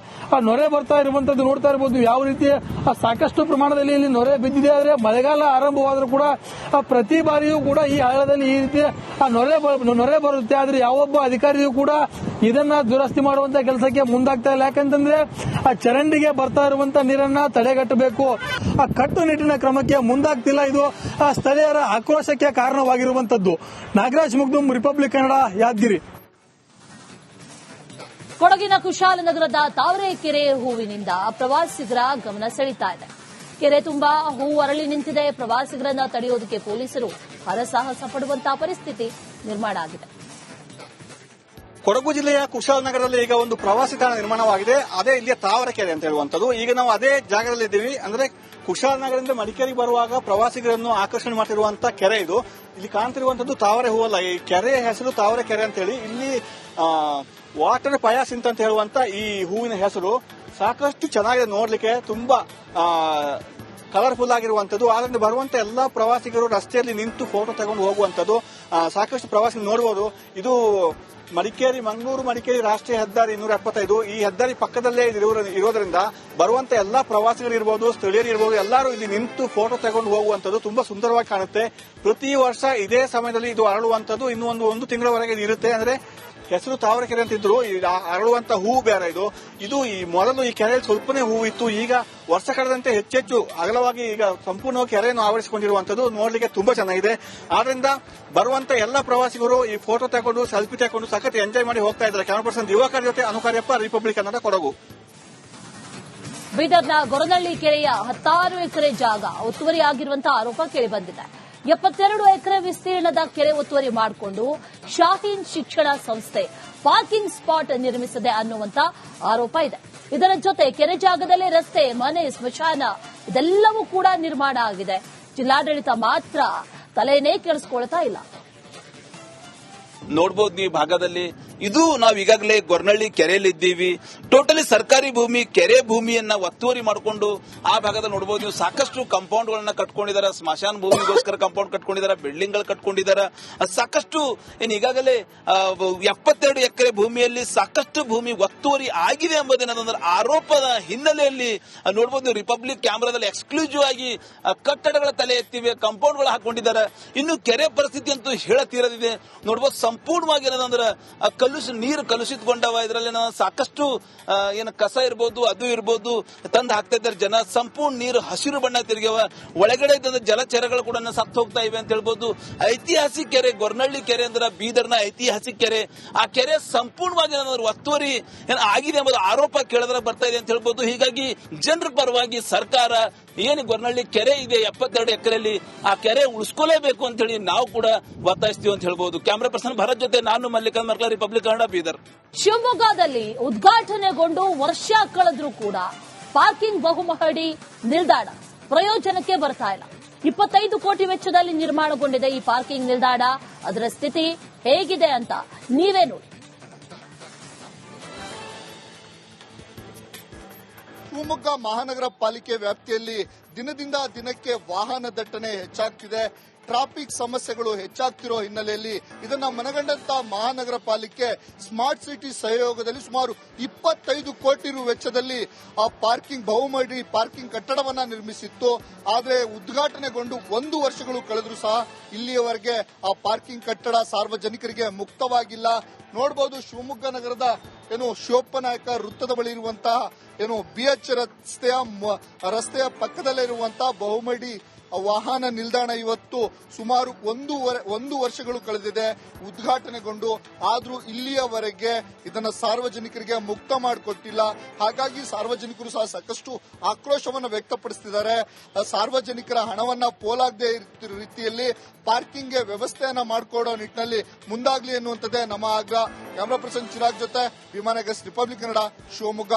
ನೊರೆ ಬರ್ತಾ ಇರುವಂತದ್ದು ನೋಡ್ತಾ ಇರಬಹುದು. ಯಾವ ರೀತಿ ಸಾಕಷ್ಟು ಪ್ರಮಾಣದಲ್ಲಿ ಇಲ್ಲಿ ನೊರೆ ಬಿದ್ದಿದೆ. ಆದ್ರೆ ಮಳೆಗಾಲ ಆರಂಭವಾದರೂ ಕೂಡ ಪ್ರತಿ ಬಾರಿಯೂ ಕೂಡ ಈ ಹಳ್ಳದಲ್ಲಿ ಈ ರೀತಿ ನೊರೆ ಬರುತ್ತೆ. ಆದ್ರೆ ಯಾವೊಬ್ಬ ಅಧಿಕಾರಿಯೂ ಕೂಡ ಇದನ್ನ ದುರಸ್ತಿ ಮಾಡುವಂತ ಕೆಲಸಕ್ಕೆ ಮುಂದಾಗ್ತಾ ಇಲ್ಲ. ಯಾಕಂತಂದ್ರೆ ಆ ಚರಂಡಿಗೆ ಬರ್ತಾ ಇರುವಂತ ನೀರನ್ನ ತಡೆಗಟ್ಟಬೇಕು, ಆ ಕಟ್ಟುನಿಟ್ಟಿನ ಕ್ರಮಕ್ಕೆ ಮುಂದಾಗ್ತಿಲ್ಲ. ಇದು ಸ್ಥಳೀಯರ ಆಕ್ರೋಶಕ್ಕೆ ಕಾರಣವಾಗಿರುವಂತದ್ದು. ನಾಗರಾಜ್ ಮುಗ್ದುಂ, ರಿಪಬ್ಲಿಕ್ ಕನ್ನಡ, ಯಾದಗಿರಿ. ಕೊಡಗಿನ ಕುಶಾಲನಗರದ ತಾವರೆಕೆರೆ ಹೂವಿನಿಂದ ಪ್ರವಾಸಿಗರ ಗಮನ ಸೆಳೀತಾ ಇದೆ. ಕೆರೆ ತುಂಬಾ ಹೂವು ಅರಳಿ ನಿಂತಿದೆ. ಪ್ರವಾಸಿಗರನ್ನ ತಡೆಯೋದಕ್ಕೆ ಪೊಲೀಸರು ಹರಸಾಹಸ ಪಡುವಂತಹ ಪರಿಸ್ಥಿತಿ ನಿರ್ಮಾಣ ಆಗಿದೆ. ಕೊಡಗು ಜಿಲ್ಲೆಯ ಕುಶಾಲನಗರದಲ್ಲಿ ಈಗ ಒಂದು ಪ್ರವಾಸಿ ತಾಣ ನಿರ್ಮಾಣವಾಗಿದೆ. ಅದೇ ಇಲ್ಲಿಯ ತಾವರೆಕೆರೆ ಅಂತ ಹೇಳುವಂತದ್ದು. ಈಗ ನಾವು ಅದೇ ಜಾಗದಲ್ಲಿ ಇದ್ದೀವಿ. ಅಂದ್ರೆ ಕುಶಾಲನಗರದಿಂದ ಮಡಿಕೇರಿಗೆ ಬರುವಾಗ ಪ್ರವಾಸಿಗರನ್ನು ಆಕರ್ಷಣೆ ಮಾಡ್ತಿರುವಂತಹ ಕೆರೆ ಇದು. ಇಲ್ಲಿ ಕಾಣ್ತಿರುವಂತದ್ದು ತಾವರೆ ಹೂವಲ್ಲ. ಈ ಕೆರೆಯ ಹೆಸರು ತಾವರೆಕೆರೆ ಅಂತ ಹೇಳಿ. ಇಲ್ಲಿ ವಾಟರ್ ಪಯಾಸಿಂತ್ ಅಂತ ಹೇಳುವಂತ ಈ ಹೂವಿನ ಹೆಸರು. ಸಾಕಷ್ಟು ಚೆನ್ನಾಗಿದೆ ನೋಡ್ಲಿಕ್ಕೆ, ತುಂಬಾ ಕಲರ್ಫುಲ್ ಆಗಿರುವಂತದ್ದು. ಆದ್ರಿಂದ ಬರುವಂತ ಎಲ್ಲಾ ಪ್ರವಾಸಿಗರು ರಸ್ತೆಯಲ್ಲಿ ನಿಂತು ಫೋಟೋ ತಗೊಂಡು ಹೋಗುವಂತದ್ದು ಸಾಕಷ್ಟು ಪ್ರವಾಸಿಗರು ನೋಡಬಹುದು. ಇದು ಮಂಗಳೂರು ಮಡಿಕೇರಿ ರಾಷ್ಟ್ರೀಯ ಹೆದ್ದಾರಿ 275. ಈ ಹೆದ್ದಾರಿ ಪಕ್ಕದಲ್ಲೇ ಇರೋದ್ರಿಂದ ಬರುವಂತ ಎಲ್ಲಾ ಪ್ರವಾಸಿಗರು ಇರಬಹುದು, ಸ್ಥಳೀಯರು ಇರಬಹುದು, ಎಲ್ಲರೂ ಇಲ್ಲಿ ನಿಂತು ಫೋಟೋ ತಗೊಂಡು ಹೋಗುವಂತದ್ದು ತುಂಬಾ ಸುಂದರವಾಗಿ ಕಾಣುತ್ತೆ. ಪ್ರತಿ ವರ್ಷ ಇದೇ ಸಮಯದಲ್ಲಿ ಇದು ಅರಳುವಂತದ್ದು. ಇನ್ನು ಒಂದು ತಿಂಗಳವರೆಗೆ ಇರುತ್ತೆ. ಅಂದ್ರೆ ಹೆಸರು ತಾವರೆಕೆರೆ ಅಂತಿದ್ರು. ಅರಳುವಂತ ಹೂವು ಬೇರೆ ಇದು ಈ ಮೊದಲು ಈ ಕೆರೆಯಲ್ಲಿ ಸ್ವಲ್ಪನೇ ಹೂವು ಇತ್ತು. ಈಗ ವರ್ಷ ಕಳೆದಂತೆ ಹೆಚ್ಚೆಚ್ಚು ಅಗಲವಾಗಿ ಈಗ ಸಂಪೂರ್ಣವಾಗಿ ಕೆರೆಯನ್ನು ಆವರಿಸಿಕೊಂಡಿರುವಂತದ್ದು ನೋಡ್ಲಿಕ್ಕೆ ತುಂಬಾ ಚೆನ್ನಾಗಿದೆ. ಆದ್ರಿಂದ ಬರುವಂತ ಎಲ್ಲ ಪ್ರವಾಸಿಗರು ಈ ಫೋಟೋ ತಗೊಂಡು ಸೆಲ್ಫಿ ತಗೊಂಡು ಸಖತ್ ಎಂಜಾಯ್ ಮಾಡಿ ಹೋಗ್ತಾ ಇದ್ದಾರೆ. ಕ್ಯಾಮರಾ ಪರ್ಸನ್ ಯುವಕರ ಜೊತೆ ಅನುಕಾರ್ಯಪ್ಪ, ರಿಪಬ್ಲಿಕ್ ಕನ್ನಡ, ಕೊಡಗು. ಬೀದರ್ನ ಗೊರನಹಳ್ಳಿ ಕೆರೆಯ 16 ಎಕರೆ ಜಾಗ ಒತ್ತುವರಿ ಆಗಿರುವಂತಹ ಆರೋಪ ಕೇಳಿಬಂದಿದೆ. 72 ಎಕರೆ ವಿಸ್ತೀರ್ಣದ ಕೆರೆ ಒತ್ತುವರಿ ಮಾಡಿಕೊಂಡು ಶಾಹೀನ್ ಶಿಕ್ಷಣ ಸಂಸ್ಥೆ ಪಾರ್ಕಿಂಗ್ ಸ್ಪಾಟ್ ನಿರ್ಮಿಸಿದೆ ಅನ್ನುವಂತ ಆರೋಪ ಇದೆ. ಇದರ ಜೊತೆ ಕೆರೆ ಜಾಗದಲ್ಲಿ ರಸ್ತೆ, ಮನೆ, ಸ್ಮಶಾನ ಇದೆಲ್ಲವೂ ಕೂಡ ನಿರ್ಮಾಣ ಆಗಿದೆ. ಜಿಲ್ಲಾಡಳಿತ ಮಾತ್ರ ತಲೆನೇ ಕೆಡಿಸ್ಕೊಳ್ತಾ ಇಲ್ಲ. ನೋಡಬಹುದು ನೀವು ಭಾಗದಲ್ಲಿ ಇದು ನಾವು ಈಗಾಗಲೇ ಗೊರನಹಳ್ಳಿ ಕೆರೆಯಲ್ಲಿದ್ದೀವಿ. ಟೋಟಲಿ ಸರ್ಕಾರಿ ಭೂಮಿ, ಕೆರೆ ಭೂಮಿಯನ್ನ ಒತ್ತುವರಿ ಮಾಡಿಕೊಂಡು ಆ ಭಾಗದಲ್ಲಿ ನೋಡಬಹುದು ನೀವು ಸಾಕಷ್ಟು ಕಾಂಪೌಂಡ್ ಗಳನ್ನ ಕಟ್ಕೊಂಡಿದ್ದಾರೆ. ಸ್ಮಶಾನ ಭೂಮಿಗೋಸ್ಕರ ಕಾಂಪೌಂಡ್ ಕಟ್ಕೊಂಡಿದ್ದಾರೆ, ಬಿಲ್ಡಿಂಗ್ ಗಳು ಕಟ್ಕೊಂಡಿದ್ದಾರೆ. ಸಾಕಷ್ಟು ಈಗಾಗಲೇ 72 ಎಕರೆ ಭೂಮಿಯಲ್ಲಿ ಸಾಕಷ್ಟು ಭೂಮಿ ಒತ್ತುವರಿ ಆಗಿದೆ ಎಂಬುದೇನಂದ್ರೆ ಆರೋಪದ ಹಿನ್ನೆಲೆಯಲ್ಲಿ ನೋಡಬಹುದು ರಿಪಬ್ಲಿಕ್ ಕ್ಯಾಮೆರಾದಲ್ಲಿ ಎಕ್ಸ್ಕ್ಲೂಸಿವ್ ಆಗಿ ಕಟ್ಟಡಗಳ ತಲೆ ಎತ್ತಿವೆ, ಕಾಂಪೌಂಡ್ ಗಳು ಹಾಕೊಂಡಿದ್ದಾರೆ. ಇನ್ನು ಕೆರೆ ಪರಿಸ್ಥಿತಿ ಅಂತೂ ಹೇಳತೀರದಿದೆ. ನೋಡಬಹುದು ಸಂಪೂರ್ಣವಾಗಿ ಏನಂದ್ರೆ ನೀರು ಕಲುಷಿತಗೊಂಡವ. ಇದರಲ್ಲಿ ಸಾಕಷ್ಟು ಏನು ಕಸ ಇರ್ಬೋದು, ಅದು ಇರ್ಬೋದು ತಂದು ಹಾಕ್ತಾ ಇದ್ದಾರೆ ಜನ. ಸಂಪೂರ್ಣ ನೀರು ಹಸಿರು ಬಣ್ಣ ತಿರುಗ್ಯವ. ಒಳಗಡೆ ಇದ್ದಂತ ಜಲಚರಗಳು ಕೂಡ ಸತ್ತು ಹೋಗ್ತಾ ಇವೆ ಅಂತ ಹೇಳ್ಬೋದು. ಐತಿಹಾಸಿಕ ಕೆರೆ ಗೊರನಹಳ್ಳಿ ಕೆರೆ ಅಂದ್ರೆ ಬೀದರ್ನ ಐತಿಹಾಸಿಕ ಕೆರೆ. ಆ ಕೆರೆ ಸಂಪೂರ್ಣವಾಗಿ ಏನಾದ್ರು ಒತ್ತುವರಿ ಆಗಿದೆ ಎಂಬುದು ಆರೋಪ ಕೇಳಿದ್ರೆ ಬರ್ತಾ ಇದೆ ಅಂತ ಹೇಳ್ಬೋದು. ಹೀಗಾಗಿ ಜನರ ಪರವಾಗಿ ಸರ್ಕಾರ ಏನು ಗೊರನಹಳ್ಳಿ ಕೆರೆ ಇದೆ 72 ಎಕರೆಯಲ್ಲಿ ಆ ಕೆರೆ ಉಳಿಸ್ಕೊಳ್ಳೇಬೇಕು ಅಂತ ಹೇಳಿ ನಾವು ಕೂಡ ಒತ್ತಾಯಿಸ್ತೀವಿ ಅಂತ ಹೇಳ್ಬೋದು. ಕ್ಯಾಮರಾ ಪರ್ಸನ್ ಭರತ್ ಜೊತೆ ನಾನು ಮಲ್ಲಿಕಾರ್ಜುನ್ ಮರ್ಕಲ, ರಿಪಬ್ಲಿಕ್ ಕನ್ನಡ, ಬೀದರ್. ಶಿವಮೊಗ್ಗದಲ್ಲಿ ಉದ್ಘಾಟನೆಗೊಂಡು ವರ್ಷ ಕಳೆದ್ರೂ ಕೂಡ ಪಾರ್ಕಿಂಗ್ ಬಹುಮಹಡಿ ನಿಲ್ದಾಣ ಪ್ರಯೋಜನಕ್ಕೆ ಬರ್ತಾ ಇಲ್ಲ. 25 ಕೋಟಿ ವೆಚ್ಚದಲ್ಲಿ ನಿರ್ಮಾಣಗೊಂಡಿದೆ ಈ ಪಾರ್ಕಿಂಗ್ ನಿಲ್ದಾಣ. ಅದರ ಸ್ಥಿತಿ ಹೇಗಿದೆ ಅಂತ ನೀವೇ ನೋಡಿ. ಶಿವಮೊಗ್ಗ ಮಹಾನಗರ ಪಾಲಿಕೆ ವ್ಯಾಪ್ತಿಯಲ್ಲಿ ದಿನದಿಂದ ದಿನಕ್ಕೆ ವಾಹನ ದಟ್ಟಣೆ ಹೆಚ್ಚಾಗ್ತಿದೆ. ಟ್ರಾಫಿಕ್ ಸಮಸ್ಯೆಗಳು ಹೆಚ್ಚಾಗ್ತಿರೋ ಹಿನ್ನೆಲೆಯಲ್ಲಿ ಇದನ್ನ ಮನಗಂಡಂತ ಮಹಾನಗರ ಪಾಲಿಕೆ ಸ್ಮಾರ್ಟ್ ಸಿಟಿ ಸಹಯೋಗದಲ್ಲಿ ಸುಮಾರು 25 ಕೋಟಿ ರು ವೆಚ್ಚದಲ್ಲಿ ಆ ಪಾರ್ಕಿಂಗ್ ಬಹುಮಹಡಿ ಪಾರ್ಕಿಂಗ್ ಕಟ್ಟಡವನ್ನ ನಿರ್ಮಿಸಿತ್ತು. ಆದರೆ ಉದ್ಘಾಟನೆಗೊಂಡು 1 ವರ್ಷಗಳು ಕಳೆದರೂ ಸಹ ಇಲ್ಲಿಯವರೆಗೆ ಆ ಪಾರ್ಕಿಂಗ್ ಕಟ್ಟಡ ಸಾರ್ವಜನಿಕರಿಗೆ ಮುಕ್ತವಾಗಿಲ್ಲ. ನೋಡಬಹುದು ಶಿವಮೊಗ್ಗ ನಗರದ ಶಿವಪ್ಪನಾಯಕ ವೃತ್ತದ ಬಳಿ ಇರುವಂತಹ ಬಿಎಚ್ ರಸ್ತೆಯ ಪಕ್ಕದಲ್ಲೇ ಇರುವಂತಹ ಬಹುಮಹಡಿ ವಾಹನ ನಿಲ್ದಾಣ ಇವತ್ತು ಸುಮಾರು 1 ವರ್ಷಗಳು ಕಳೆದಿದೆ ಉದ್ಘಾಟನೆಗೊಂಡು. ಆದ್ರೂ ಇಲ್ಲಿಯವರೆಗೆ ಇದನ್ನ ಸಾರ್ವಜನಿಕರಿಗೆ ಮುಕ್ತ ಮಾಡಿಕೊಟ್ಟಿಲ್ಲ. ಹಾಗಾಗಿ ಸಾರ್ವಜನಿಕರು ಸಹ ಸಾಕಷ್ಟು ಆಕ್ರೋಶವನ್ನು ವ್ಯಕ್ತಪಡಿಸುತ್ತಿದ್ದಾರೆ. ಸಾರ್ವಜನಿಕರ ಹಣವನ್ನ ಪೋಲಾಗದೆ ರೀತಿಯಲ್ಲಿ ಪಾರ್ಕಿಂಗ್ಗೆ ವ್ಯವಸ್ಥೆಯನ್ನ ಮಾಡಿಕೊಡೋ ನಿಟ್ಟಿನಲ್ಲಿ ಮುಂದಾಗ್ಲಿ ಎನ್ನುವಂಥದ್ದೇ ನಮ್ಮ ಆಗ್ರಹ. ಕ್ಯಾಮರಾ ಪರ್ಸನ್ ಚಿರಾಗ್ ಜೊತೆ ವಿಮಾನಗಸ್, ರಿಪಬ್ಲಿಕ್ ಕನ್ನಡ, ಶಿವಮೊಗ್ಗ.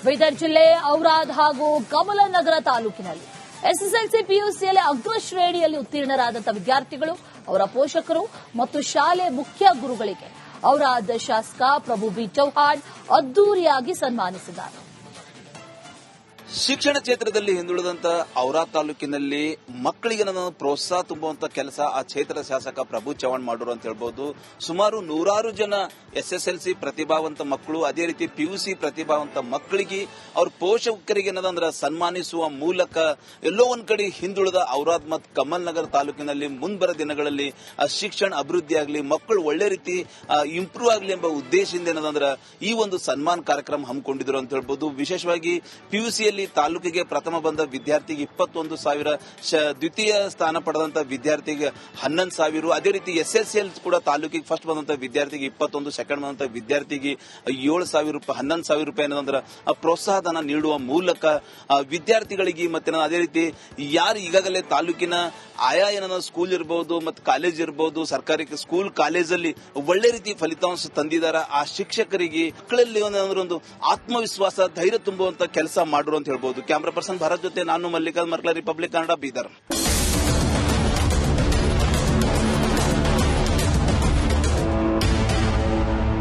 ಬೀದರ್ ಜಿಲ್ಲೆ ಔರಾದ್ ಹಾಗೂ ಕಮಲನಗರ ತಾಲೂಕಿನಲ್ಲಿ ಎಸ್ಎಸ್ಎಲ್ಸಿ ಪಿಯುಸಿಯಲ್ಲಿ ಅಗ್ರ ಶ್ರೇಣಿಯಲ್ಲಿ ಉತ್ತೀರ್ಣರಾದಂತಹ ವಿದ್ಯಾರ್ಥಿಗಳು, ಅವರ ಪೋಷಕರು ಮತ್ತು ಶಾಲೆ ಮುಖ್ಯ ಗುರುಗಳಿಗೆ ಔರಾದ್ ಶಾಸಕ ಪ್ರಭು ಬಿ ಚೌಹಾಣ್ ಅದ್ದೂರಿಯಾಗಿ ಸನ್ಮಾನಿಸಿದ್ದಾರೆ. ಶಿಕ್ಷಣ ಕ್ಷೇತ್ರದಲ್ಲಿ ಹಿಂದುಳಿದಂತ ಔರಾದ್ ತಾಲೂಕಿನಲ್ಲಿ ಮಕ್ಕಳಿಗೆ ಪ್ರೋತ್ಸಾಹ ತುಂಬುವಂತ ಕೆಲಸ ಆ ಕ್ಷೇತ್ರದ ಶಾಸಕ ಪ್ರಭು ಚೌಹಾಣ್ ಮಾಡೋರು ಅಂತ ಹೇಳ್ಬಹುದು. ಸುಮಾರು 100 ಜನ ಎಸ್ಎಸ್ಎಲ್ಸಿ ಪ್ರತಿಭಾವಂತ ಮಕ್ಕಳು, ಅದೇ ರೀತಿ ಪಿಯುಸಿ ಪ್ರತಿಭಾವಂತ ಮಕ್ಕಳಿಗೆ ಅವ್ರ ಪೋಷಕರಿಗೆ ಸನ್ಮಾನಿಸುವ ಮೂಲಕ ಎಲ್ಲೋ ಒಂದ್ ಕಡೆ ಹಿಂದುಳಿದ ಔರಾದ್ ಮತ್ತು ಕಮಲ್ ನಗರ್ ತಾಲೂಕಿನಲ್ಲಿ ಮುಂಬರ ದಿನಗಳಲ್ಲಿ ಶಿಕ್ಷಣ ಅಭಿವೃದ್ಧಿ ಆಗಲಿ, ಮಕ್ಕಳು ಒಳ್ಳೆ ರೀತಿ ಇಂಪ್ರೂವ್ ಆಗಲಿ ಎಂಬ ಉದ್ದೇಶದಿಂದ ಈ ಒಂದು ಸನ್ಮಾನ ಕಾರ್ಯಕ್ರಮ ಹಮ್ಮಿಕೊಂಡಿದ್ರು ಅಂತ ಹೇಳ್ಬಹುದು. ವಿಶೇಷವಾಗಿ ಪಿಯುಸಿಯಲ್ಲಿ ತಾಲೂಕಿಗೆ ಪ್ರಥಮ ಬಂದ ವಿದ್ಯಾರ್ಥಿಗೆ 21,000, ದ್ವಿತೀಯ ಸ್ಥಾನ ಪಡೆದಂತ ವಿದ್ಯಾರ್ಥಿಗೆ 11,000, ಅದೇ ರೀತಿ ಎಸ್ಎಸ್ಎಲ್ ಕೂಡ ತಾಲೂಕಿಗೆ ಫಸ್ಟ್ ಬಂದಂತ ವಿದ್ಯಾರ್ಥಿಗೆ 21, ಸೆಕೆಂಡ್ ಬಂದಂತ ವಿದ್ಯಾರ್ಥಿಗೆ 7,000 ರೂಪಾಯಿ, 11,000 ರೂಪಾಯಿ ಅನ್ನೋದ್ರ ಪ್ರೋತ್ಸಾಹಧನ ನೀಡುವ ಮೂಲಕ ವಿದ್ಯಾರ್ಥಿಗಳಿಗೆ ಮತ್ತೆ ಅದೇ ರೀತಿ ಯಾರು ಈಗಾಗಲೇ ತಾಲೂಕಿನ ಆಯಾ ಏನೋ ಸ್ಕೂಲ್ ಇರಬಹುದು ಮತ್ತು ಕಾಲೇಜ್ ಇರಬಹುದು, ಸರ್ಕಾರಿ ಸ್ಕೂಲ್ ಕಾಲೇಜಲ್ಲಿ ಒಳ್ಳೆ ರೀತಿ ಫಲಿತಾಂಶ ತಂದಿದ್ದಾರೆ ಆ ಶಿಕ್ಷಕರಿಗೆ ಮಕ್ಕಳಲ್ಲಿ ಒಂದು ಆತ್ಮವಿಶ್ವಾಸ, ಧೈರ್ಯ ತುಂಬುವಂತ ಕೆಲಸ ಮಾಡುವಂತ ಹೇಳ್ಬಹುದು. ಕ್ಯಾಮರಾ ಪರ್ಸನ್ ಭರತ್ ಜೊತೆ ನಾನು ಮಲ್ಲಿಕಾರ್ಜುನ್ ಮರ್ಕಲ, ರಿಪಬ್ಲಿಕ್ ಕನ್ನಡ, ಬೀದರ್.